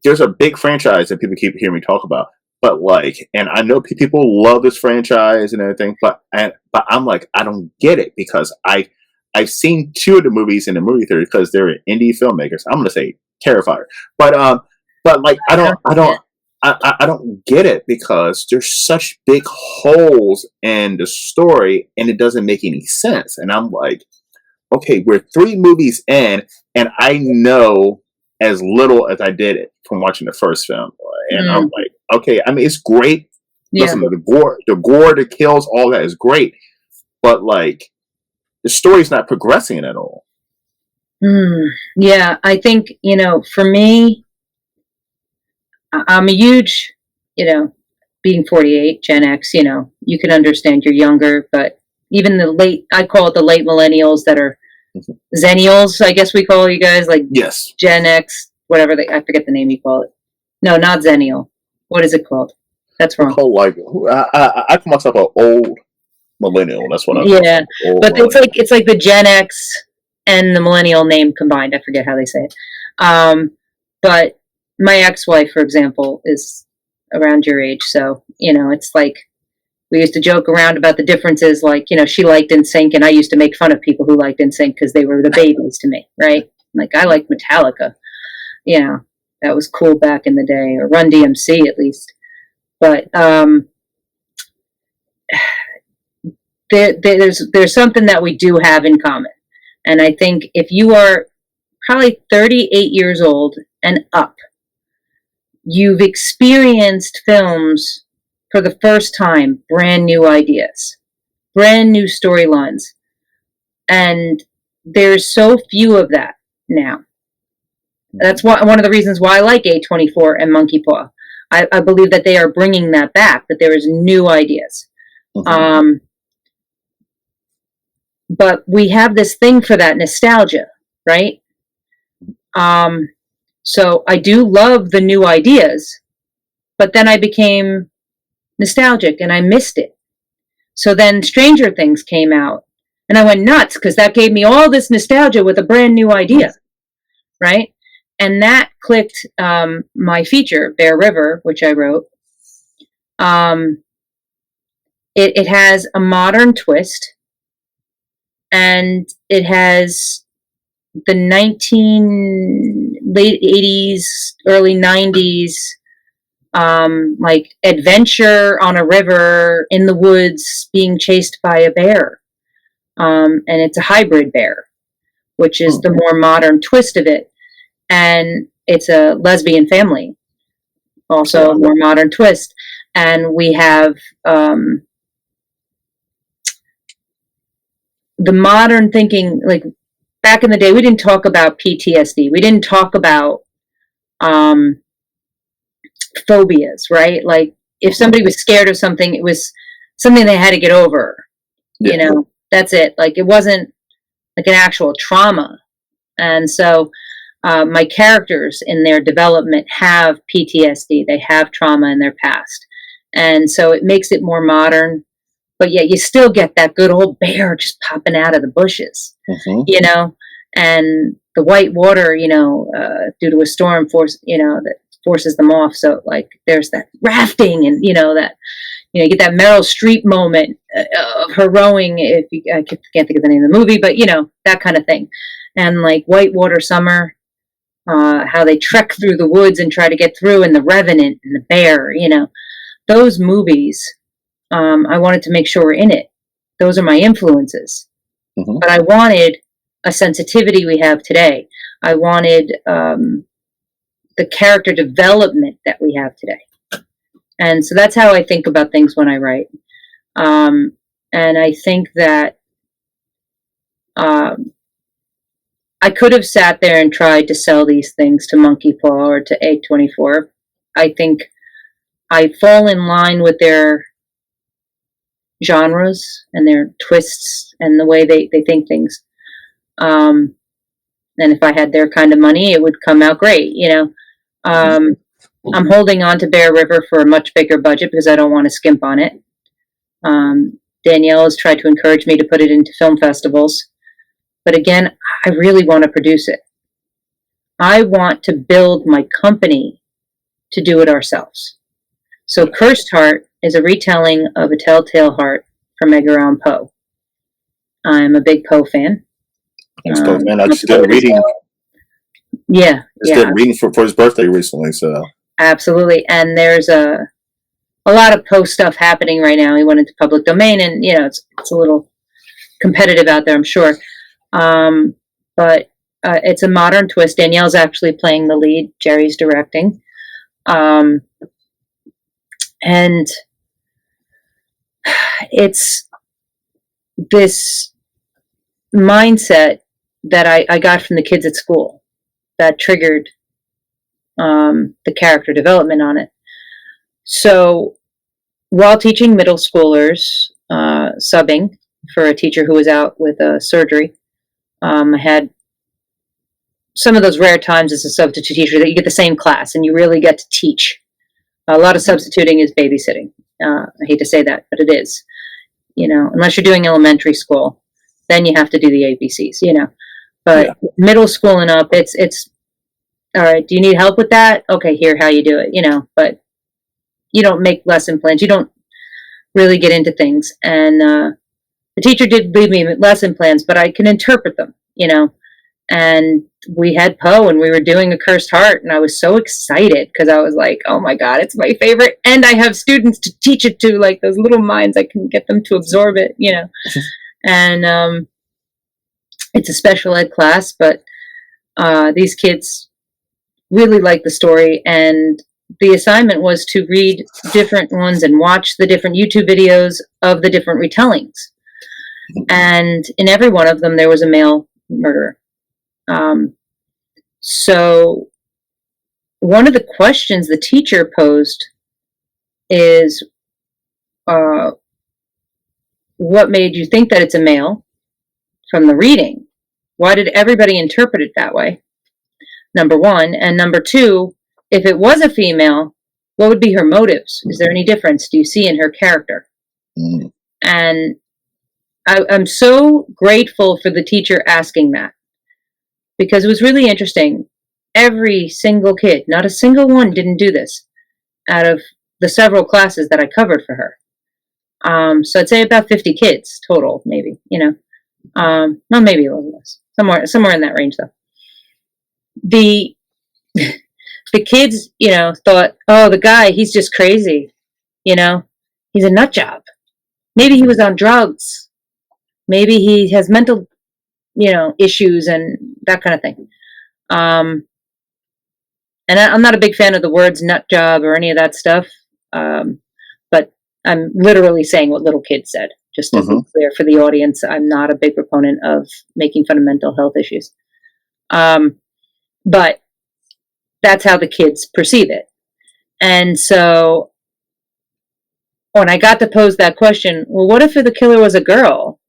there's a big franchise that people keep hearing me talk about. But like, and I know people love this franchise and everything, but I'm like, I don't get it, because I've seen 2 of the movies in the movie theater, because they're indie filmmakers. I'm gonna say Terrifier, but like, I don't get it, because there's such big holes in the story, and it doesn't make any sense. And I'm like, okay, we're 3 movies in, and I know as little as I did it from watching the first film. And I'm like, okay, I mean, it's great. Listen, the gore, the kills, all that is great. But like, the story's not progressing at all. Yeah, I think, for me, I'm a huge, being 48, Gen X, you can understand you're younger, but even I call it the late millennials that are Zennials, I guess we call you guys, like Gen X, whatever, I forget the name you call it. No, not Zennial. What is it called? That's wrong. Like, I call myself an old millennial. That's what I'm. Yeah, but it's like the Gen X and the millennial name combined. I forget how they say it. But my ex-wife, for example, is around your age, so it's like we used to joke around about the differences. Like, she liked NSYNC, and I used to make fun of people who liked NSYNC because they were the babies to me, right? Like, I liked Metallica. That was cool back in the day, or Run DMC at least. But there's something that we do have in common. And I think if you are probably 38 years old and up, you've experienced films for the first time, brand new ideas, brand new storylines. And there's so few of that now. That's one of the reasons why I like A24 and Monkey Paw. I believe that they are bringing that back, that there is new ideas. But we have this thing for that nostalgia, right? So I do love the new ideas, but then I became nostalgic and I missed it. So then Stranger Things came out, and I went nuts, because that gave me all this nostalgia with a brand new idea. right? And that clicked my feature, Bear River, which I wrote. It has a modern twist, and it has the late 80s, early 90s, like adventure on a river in the woods being chased by a bear. And it's a hybrid bear, which is the more modern twist of it. And it's a lesbian family, also a more modern twist. And we have the modern thinking, like back in the day, we didn't talk about PTSD. We didn't talk about phobias, right? Like if somebody was scared of something, it was something they had to get over. Yeah. You know, that's it. Like it wasn't like an actual trauma. And so my characters in their development have PTSD. They have trauma in their past. And so it makes it more modern. But yet you still get that good old bear just popping out of the bushes, you know, and the white water, you know, due to a storm that forces them off. So like there's that rafting and, you know, that, you know, you get that Meryl Streep moment of her rowing. I can't think of the name of the movie, but you know, that kind of thing. And like Whitewater Summer, how they trek through the woods and try to get through, and the Revenant and the bear, you know, those movies. I wanted to make sure we're in it. Those are my influences. But I wanted a sensitivity we have today. I wanted the character development that we have today. And so that's how I think about things when I write. And I think that I could have sat there and tried to sell these things to Monkey Paw or to A24. I think I fall in line with their genres and their twists and the way they think things. And if I had their kind of money, it would come out great, you know. I'm holding on to Bear River for a much bigger budget because I don't want to skimp on it. Danielle has tried to encourage me to put it into film festivals. But again, I really want to produce it. I want to build my company to do it ourselves. So Cursed Heart is a retelling of A Telltale Heart from Edgar Allan Poe. I'm a big Poe fan. And I just did reading. Yeah, did reading for his birthday recently, so absolutely. And there's a lot of Poe stuff happening right now. He went into public domain, and you know it's a little competitive out there, I'm sure. But it's a modern twist. Danielle's actually playing the lead. Jerry's directing. And it's this mindset that I got from the kids at school that triggered the character development on it. So while teaching middle schoolers, subbing for a teacher who was out with a surgery, I had some of those rare times as a substitute teacher that you get the same class and you really get to teach. A lot of substituting is babysitting. I hate to say that, but it is. You know, unless you're doing elementary school, then you have to do the ABCs, you know. But middle school and up, it's all right, do you need help with that? Okay, here, how you do it, you know. But you don't make lesson plans. You don't really get into things. And the teacher did leave me lesson plans, but I can interpret them, you know. And we had Poe, and we were doing A Cursed Heart, and I was so excited because I was like, oh my God, it's my favorite. And I have students to teach it to, like those little minds. I can get them to absorb it, you know. And it's a special ed class, but these kids really like the story. And the assignment was to read different ones and watch the different YouTube videos of the different retellings. And in every one of them, there was a male murderer. So one of the questions the teacher posed is, what made you think that it's a male from the reading? Why did everybody interpret it that way? Number one. And number two, if it was a female, what would be her motives? Is there any difference do you see in her character? And I'm so grateful for the teacher asking that. because it was really interesting. Every single kid, not a single one didn't do this out of the several classes that I covered for her. So I'd say about 50 kids total, maybe, no, maybe a little less, somewhere in that range though. The kids, thought, oh, the guy, he's just crazy, he's a nut job. Maybe he was on drugs. Maybe he has mental, issues and that kind of thing. And I'm not a big fan of the words nut job or any of that stuff. But I'm literally saying what little kids said, just to be clear for the audience. I'm not a big proponent of making fun of mental health issues. But that's how the kids perceive it. And so when I got to pose that question, well, what if the killer was a girl?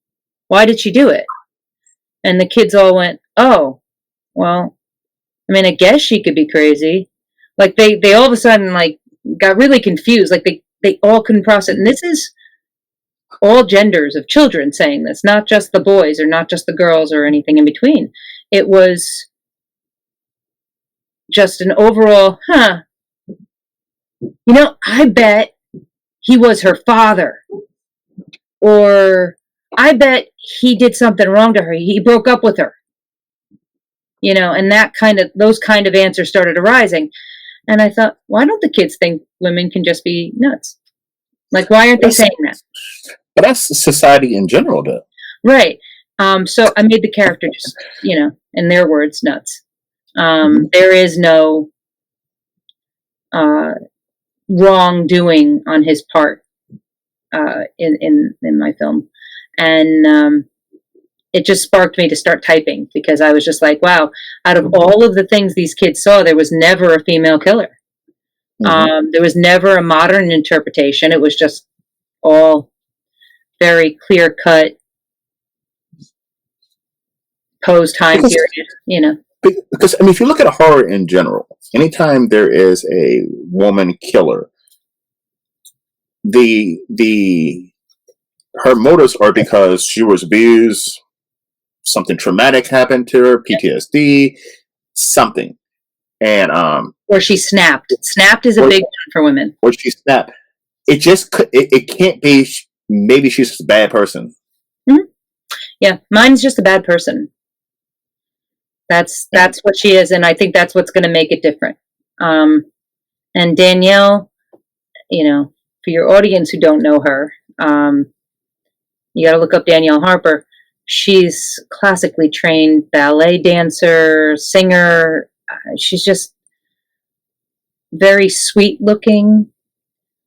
Why did she do it? And the kids all went, oh, well, I mean, I guess she could be crazy. Like they all of a sudden got really confused. Like they all couldn't process it. And this is all genders of children saying this, not just the boys or not just the girls or anything in between. It was just an overall, I bet he was her father. Or I bet he did something wrong to her. He broke up with her. And those kind of answers started arising. And I thought, why don't the kids think women can just be nuts? Like, why aren't they saying that? But that's society in general, though. Right. So I made the character just, in their words, nuts. There is no wrongdoing on his part in my film. And it just sparked me to start typing, because I was just like, wow, out of all of the things these kids saw, there was never a female killer. There was never a modern interpretation. It was just all very clear cut, post time period, Because, I mean, if you look at horror in general, anytime there is a woman killer, her motives are because she was abused, something traumatic happened to her, PTSD, something. And or she snapped. Snapped is a big one for women. Or she snapped. It just it can't be. Maybe she's just a bad person. Yeah, mine's just a bad person. That's what she is, and I think that's what's going to make it different. And Danielle, for your audience who don't know her, you got to look up Danielle Harper. She's classically trained ballet dancer, singer. She's just very sweet looking,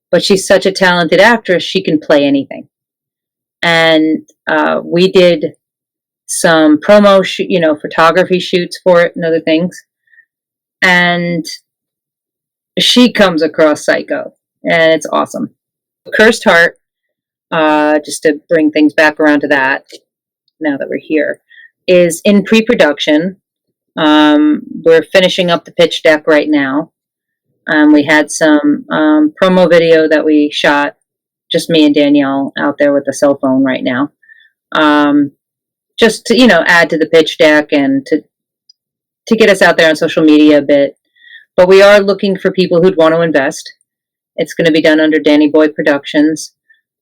but she's such a talented actress. She can play anything. And we did some promo, photography shoots for it and other things. And she comes across psycho, and it's awesome. Cursed Heart, just to bring things back around to that, now that we're here, is in pre-production. We're finishing up the pitch deck right now. We had some promo video that we shot, just me and Danielle out there with a cell phone right now, just to add to the pitch deck and to get us out there on social media a bit. But we are looking for people who'd want to invest. It's going to be done under Danny Boy Productions,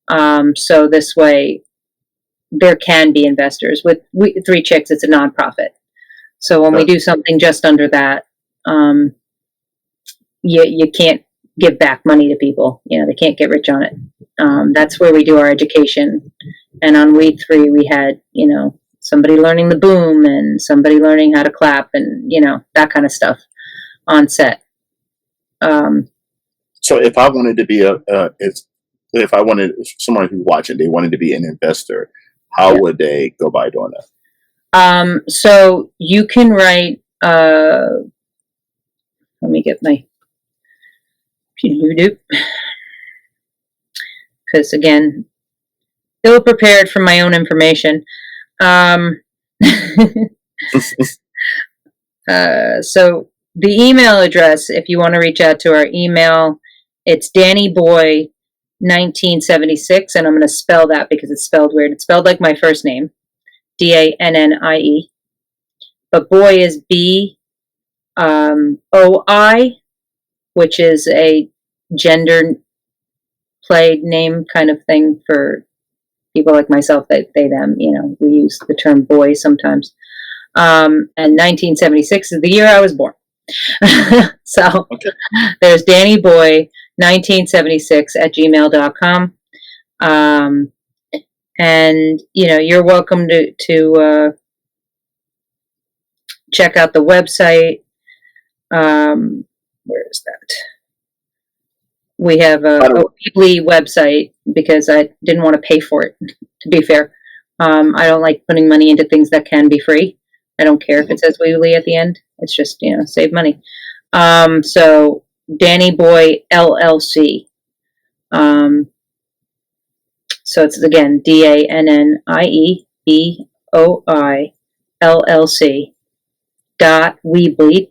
so this way there can be investors. With Three Chicks, it's a nonprofit. So when we do something just under that, you can't give back money to people. They can't get rich on it. That's where we do our education. And on Weed 3, we had, somebody learning the boom and somebody learning how to clap and, that kind of stuff on set. So if I wanted to be if I wanted someone who's watching, they wanted to be an investor, how would they go by doing that? So you can write, let me get my, because again, ill prepared from my own information. So the email address, if you want to reach out to our email, it's DannieBoy1976, and I'm going to spell that because it's spelled weird. It's spelled like my first name, DANNIE but boy is BOI, which is a gender play name kind of thing for people like myself, they, them, we use the term boy sometimes. And 1976 is the year I was born. So Okay. there's Danny Boy 1976 at gmail.com. And you're welcome to check out the website. Where is that? We have a weekly website because I didn't want to pay for it, to be fair. I don't like putting money into things that can be free. I don't care if it says weekly at the end. It's just, save money. So Danny Boy LLC. So it's again DANNIEBOI LLC .weebly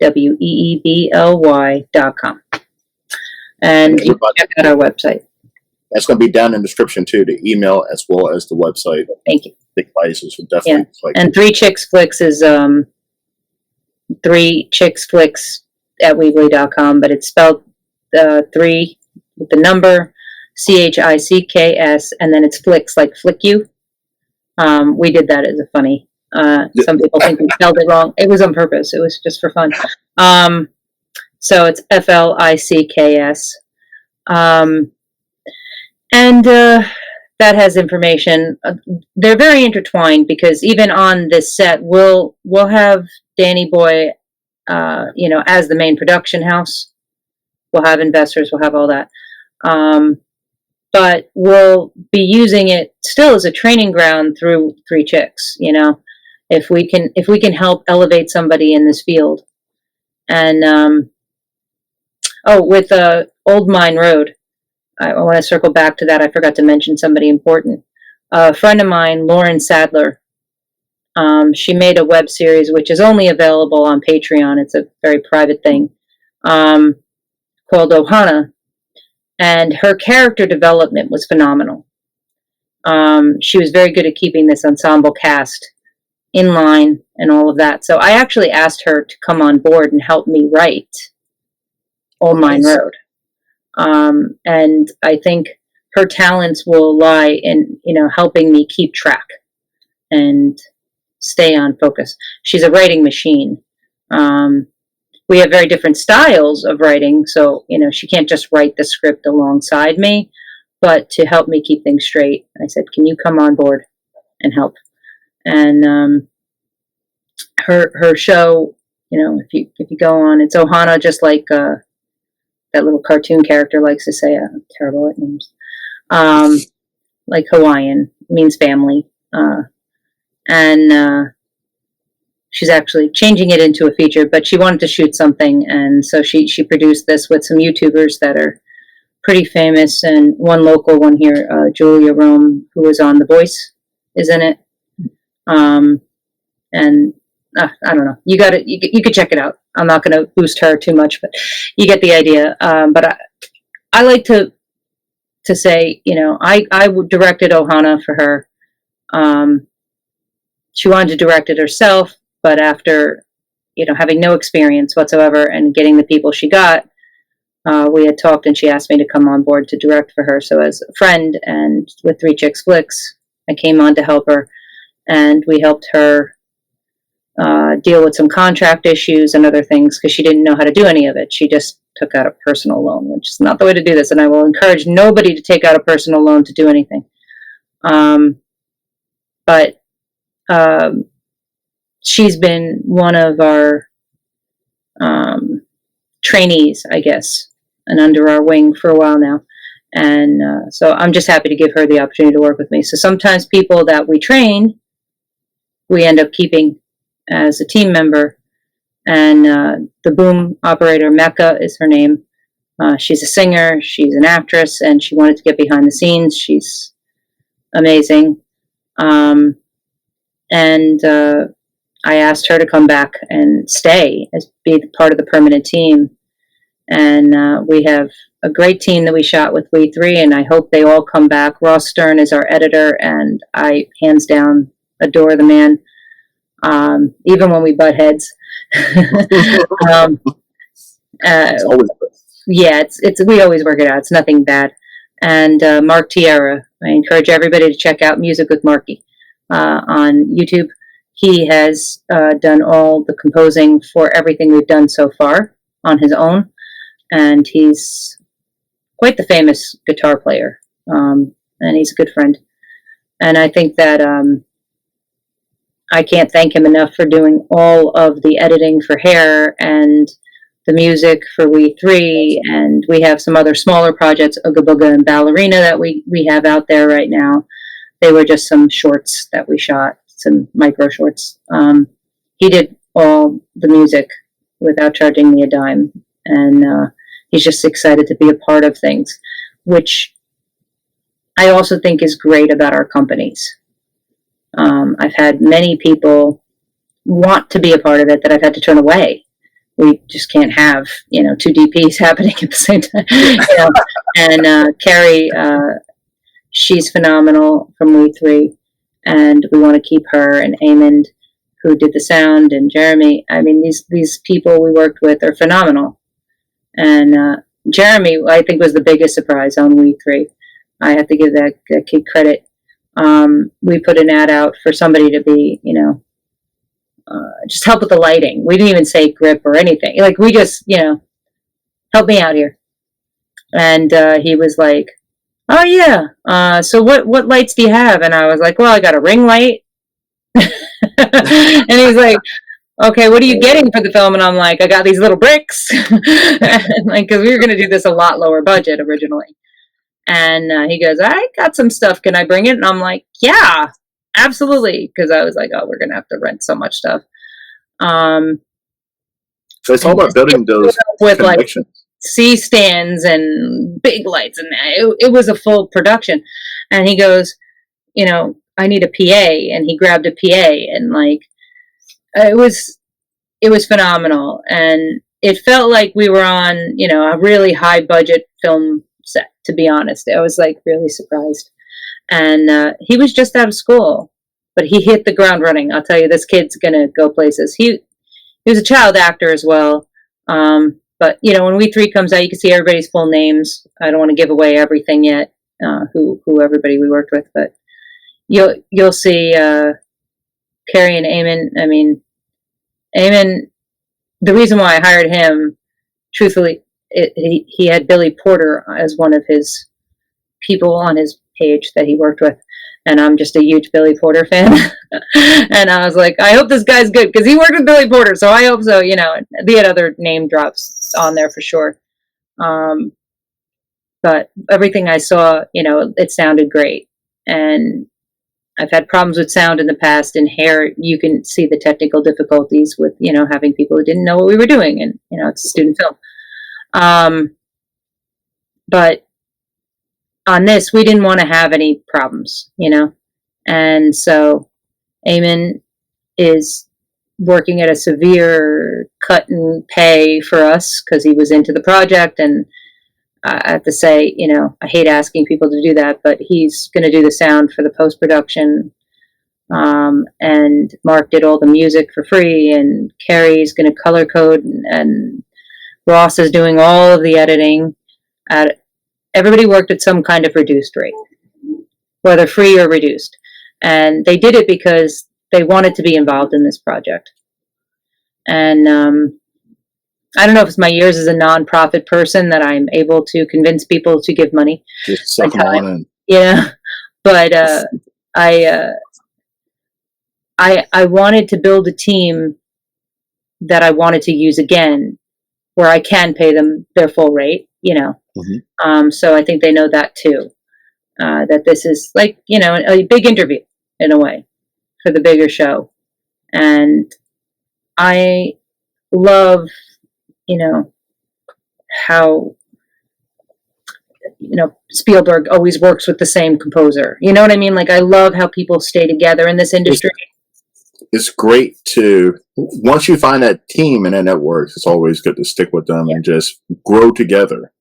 WEEBLY.com. And you can check out our website. That's going to be down in the description too, the email as well as the website. Thank you. Big places would definitely. Yeah. And 3 Chicks Flicks is 3 Chicks Flicks at weebly.com, but it's spelled 3 with the number CHICKS, and then it's Flicks like flick you. We did that as a funny. Some people think we spelled it wrong. It was on purpose. It was just for fun. So it's FLICKS. And that has information. They're very intertwined because even on this set, we'll have Danny Boy, as the main production house. We'll have investors. We'll have all that. But we'll be using it still as a training ground through 3 Chicks. If we can help elevate somebody in this field. And with Old Mine Road, I want to circle back to that. I forgot to mention somebody important. A friend of mine, Lauren Sadler, she made a web series which is only available on Patreon. It's a very private thing, called Ohana, and her character development was phenomenal. She was very good at keeping this ensemble cast in line and all of that. So I actually asked her to come on board and help me write Old Mine Road. And I think her talents will lie in, helping me keep track and stay on focus. She's a writing machine. We have very different styles of writing, so, she can't just write the script alongside me, but to help me keep things straight, I said, can you come on board and help? And her show, if you go on, it's Ohana, just like that little cartoon character likes to say. I'm terrible at names. Like Hawaiian means family, and she's actually changing it into a feature. But she wanted to shoot something, and so she produced this with some YouTubers that are pretty famous, and one local one here, Julia Rome, who was on The Voice, is in it. And I don't know. You got it. You could check it out. I'm not going to boost her too much, but you get the idea. But I like to say, I directed Ohana for her. She wanted to direct it herself, but after, having no experience whatsoever and getting the people she got, we had talked and she asked me to come on board to direct for her. So as a friend and with 3 Chicks Flicks, I came on to help her, and we helped her deal with some contract issues and other things because she didn't know how to do any of it. She just took out a personal loan, which is not the way to do this. And I will encourage nobody to take out a personal loan to do anything. But she's been one of our trainees, I guess, and under our wing for a while now. And so I'm just happy to give her the opportunity to work with me. So sometimes people that we train, we end up keeping as a team member. And the boom operator, Mecca is her name. She's a singer, she's an actress, and she wanted to get behind the scenes. She's amazing. And I asked her to come back and stay as be part of the permanent team. And we have a great team that we shot with We 3, and I hope they all come back. Ross Stern is our editor, and I hands down adore the man. even when we butt heads. um, It's always good. yeah, it's we always work it out. It's nothing bad. And Mark Tierra, I encourage everybody to check out Music with Marky on YouTube. He has done all the composing for everything we've done so far on his own, and he's quite the famous guitar player, and he's a good friend. And I think that I can't thank him enough for doing all of the editing for Hair and the music for We Three, and we have some other smaller projects, Ooga Booga and Ballerina, that we have out there right now. They were just some shorts that we shot, some micro shorts. He did all the music without charging me a dime, and he's just excited to be a part of things, which I also think is great about our companies. I've had many people want to be a part of it that I've had to turn away. We just can't have, two DPs happening at the same time. And Carrie, she's phenomenal from We Three, and we want to keep her, and Eamon, who did the sound, and Jeremy. I mean, these people we worked with are phenomenal. And Jeremy, I think, was the biggest surprise on We Three. I have to give that kid credit. We put an ad out for somebody to be, just help with the lighting. We didn't even say grip or anything. Like, we just, help me out here. And he was like, oh yeah, so what lights do you have? And I was like, well, I got a ring light. And he's like, okay, what are you getting for the film? And I'm like, I got these little bricks. Like, because we were going to do this a lot lower budget originally. And he goes, I got some stuff. Can I bring it? And I'm like, yeah, absolutely. Because I was like, oh, we're going to have to rent so much stuff. So it's all about building those with connections. Like C-stands and big lights. And it was a full production. And he goes, I need a PA. And he grabbed a PA. And like, it was phenomenal. And it felt like we were on, a really high budget film set, to be honest. I was like really surprised. And he was just out of school, but he hit the ground running. I'll tell you, this kid's gonna go places. He was a child actor as well. But when We Three comes out, you can see everybody's full names. I don't want to give away everything yet, who everybody we worked with, but you'll see Carrie and Eamon. I mean, Eamon, the reason why I hired him, truthfully, he had Billy Porter as one of his people on his page that he worked with, and I'm just a huge Billy Porter fan. And I was like, I hope this guy's good, because he worked with Billy Porter, so I hope so. They had other name drops on there for sure, but everything I saw, it sounded great. And I've had problems with sound in the past. In Hair, you can see the technical difficulties with having people who didn't know what we were doing, and it's a student film. But on this, we didn't want to have any problems, and so Eamon is working at a severe cut in pay for us because he was into the project. And I have to say, I hate asking people to do that, but he's going to do the sound for the post-production. And Mark did all the music for free, and Carrie's going to color code, and Ross is doing all of the editing. Everybody worked at some kind of reduced rate, whether free or reduced. And they did it because they wanted to be involved in this project. And I don't know if it's my years as a nonprofit person that I'm able to convince people to give money. Just suck them on and... Yeah. But I wanted to build a team that I wanted to use again, where I can pay them their full rate, Mm-hmm. So I think they know that too, that this is like, a big interview in a way for the bigger show. And I love, how, Spielberg always works with the same composer. You know what I mean? Like, I love how people stay together in this industry. It's great to, once you find that team and that works, it's always good to stick with them and just grow together.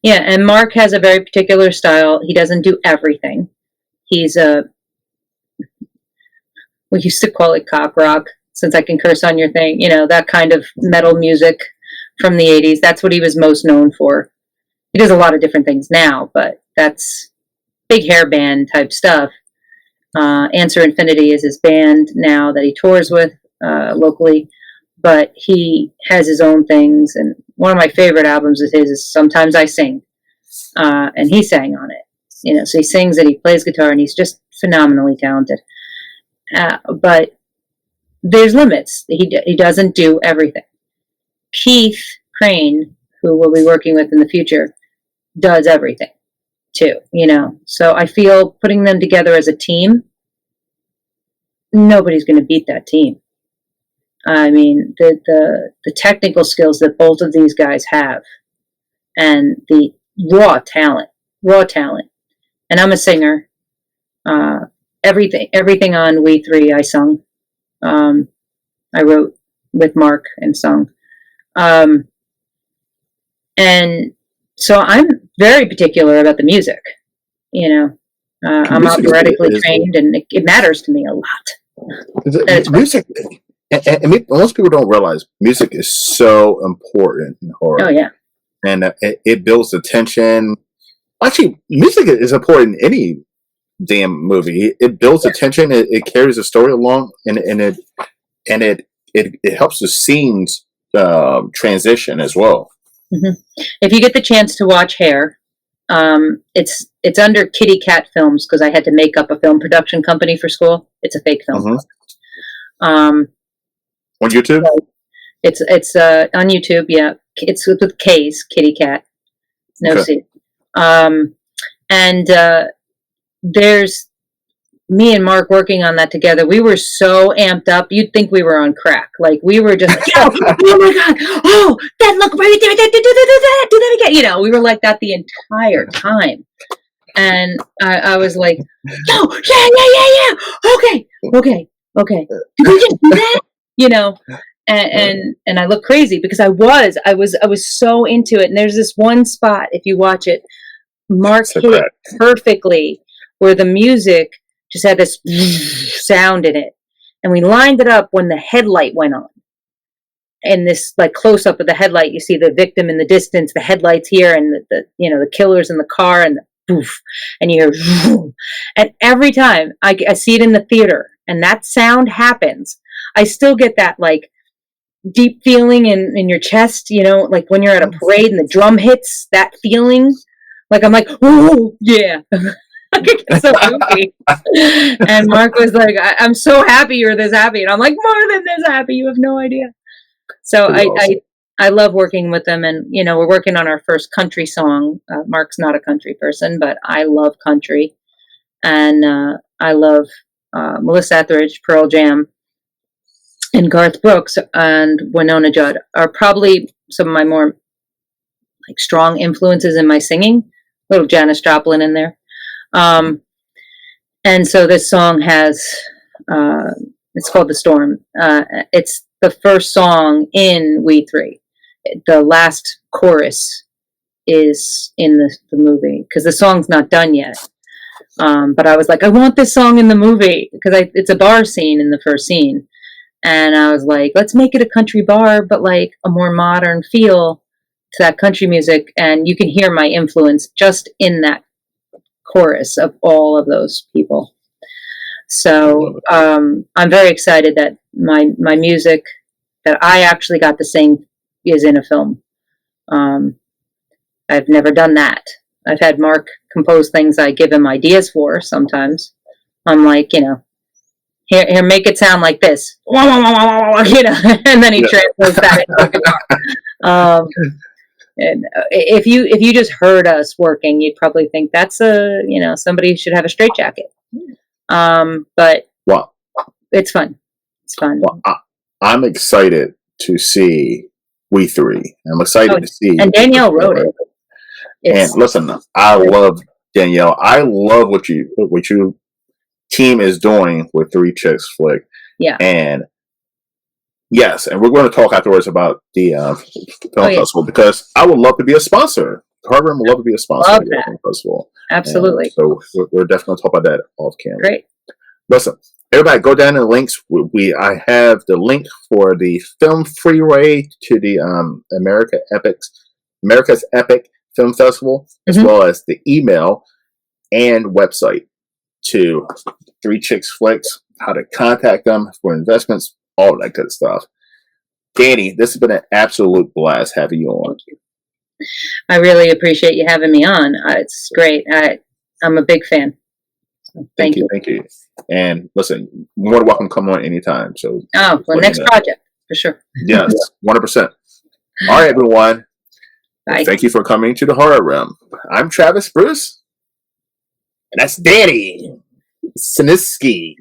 Yeah, and Mark has a very particular style. He doesn't do everything. He's we used to call it cock rock, since I can curse on your thing, that kind of metal music from the 80s. That's what he was most known for. He does a lot of different things now, but that's big hair band type stuff. Answer Infinity is his band now that he tours with locally, but he has his own things. And one of my favorite albums of his is Sometimes I Sing, and he sang on it. So he sings and he plays guitar, and he's just phenomenally talented. But there's limits. He doesn't do everything. Keith Crane, who we'll be working with in the future, does everything too, So I feel putting them together as a team, nobody's going to beat that team. I mean, the technical skills that both of these guys have, and the raw talent. And I'm a singer. Everything on We Three I sung. I wrote with Mark and sung. And so I'm very particular about the music. I'm operatically trained, and it matters to me a lot. Music, and most people don't realize music is so important in horror. Oh yeah, and it builds the tension. Actually, music is important in any damn movie. It builds the tension. It carries the story along, and it helps the scenes transition as well. Mm-hmm. If you get the chance to watch Hair, it's under Kitty Cat Films, because I had to make up a film production company for school. It's a fake film. Mm-hmm. On YouTube? It's on YouTube. Yeah, it's with K's, Kitty Cat, no C. And there's me and Mark working on that together. We were so amped up, you'd think we were on crack. Like, we were just like, oh my god, oh, that look right there, do that again. We were like that the entire time. And I was like, no, yeah, okay. Did we just do that? And I look crazy because I was so into it. And there's this one spot, if you watch it, Mark hit it perfectly, where the music just had this sound in it. And we lined it up when the headlight went on. And this like close up of the headlight, you see the victim in the distance, the headlights here, and the killer's in the car, and the poof, and you hear boom. And every time I see it in the theater and that sound happens, I still get that like deep feeling in your chest, like when you're at a parade and the drum hits, that feeling. Like, I'm like, oh yeah. It's so goofy. And Mark was like, I'm so happy you're this happy. And I'm like, more than this happy, you have no idea. So I love working with them. And, we're working on our first country song. Mark's not a country person, but I love country. And I love Melissa Etheridge, Pearl Jam, and Garth Brooks and Winona Judd are probably some of my more like strong influences in my singing. A little Janis Joplin in there. And so this song has, it's called The Storm. It's the first song in We Three. The last chorus is in the movie, because the song's not done yet. But I was like, I want this song in the movie, because it's a bar scene in the first scene. And I was like, let's make it a country bar, but like a more modern feel to that country music. And you can hear my influence just in that chorus of all of those people. So I'm very excited that my music that I actually got to sing is in a film. I've never done that. I've had Mark compose things I give him ideas for sometimes. I'm like, here, make it sound like this, and then he translates that into guitar. And if you just heard us working, you'd probably think that's somebody should have a straitjacket. But wow, it's fun. It's fun. Well, I'm excited to see We Three. I'm excited to see. And Danielle wrote it. And listen, I love Danielle. I love what your team is doing with Three Chicks Flick. Yeah. And yes, and we're going to talk afterwards about the film festival, because I would love to be a sponsor. Harvard would love to be a sponsor of the film festival. Absolutely. And so we're definitely going to talk about that off camera. Great. Listen, Everybody, go down in the links. I have the link for the film freeway to the America's Epic Film Festival, as well as the email and website to Three Chicks Flicks, how to contact them for investments, all that good stuff. Danny, this has been an absolute blast having you on. Thank you. I really appreciate you having me on. It's great. I'm a big fan. So thank you. Thank you. And listen, more than welcome to come on anytime. So, next project for sure. Yes, 100%. All right, everyone. Bye. Thank you for coming to the Horror Realm. I'm Travis Bruce, and that's Danny Sinisi.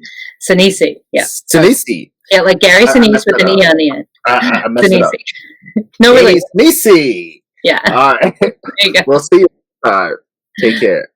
Sinisi, yeah. Sinisi. Yeah, like Gary Sinise with an E on the end. I messed it up. No, really. Sinisi. Yeah. All right. There you go. We'll see you. Take care.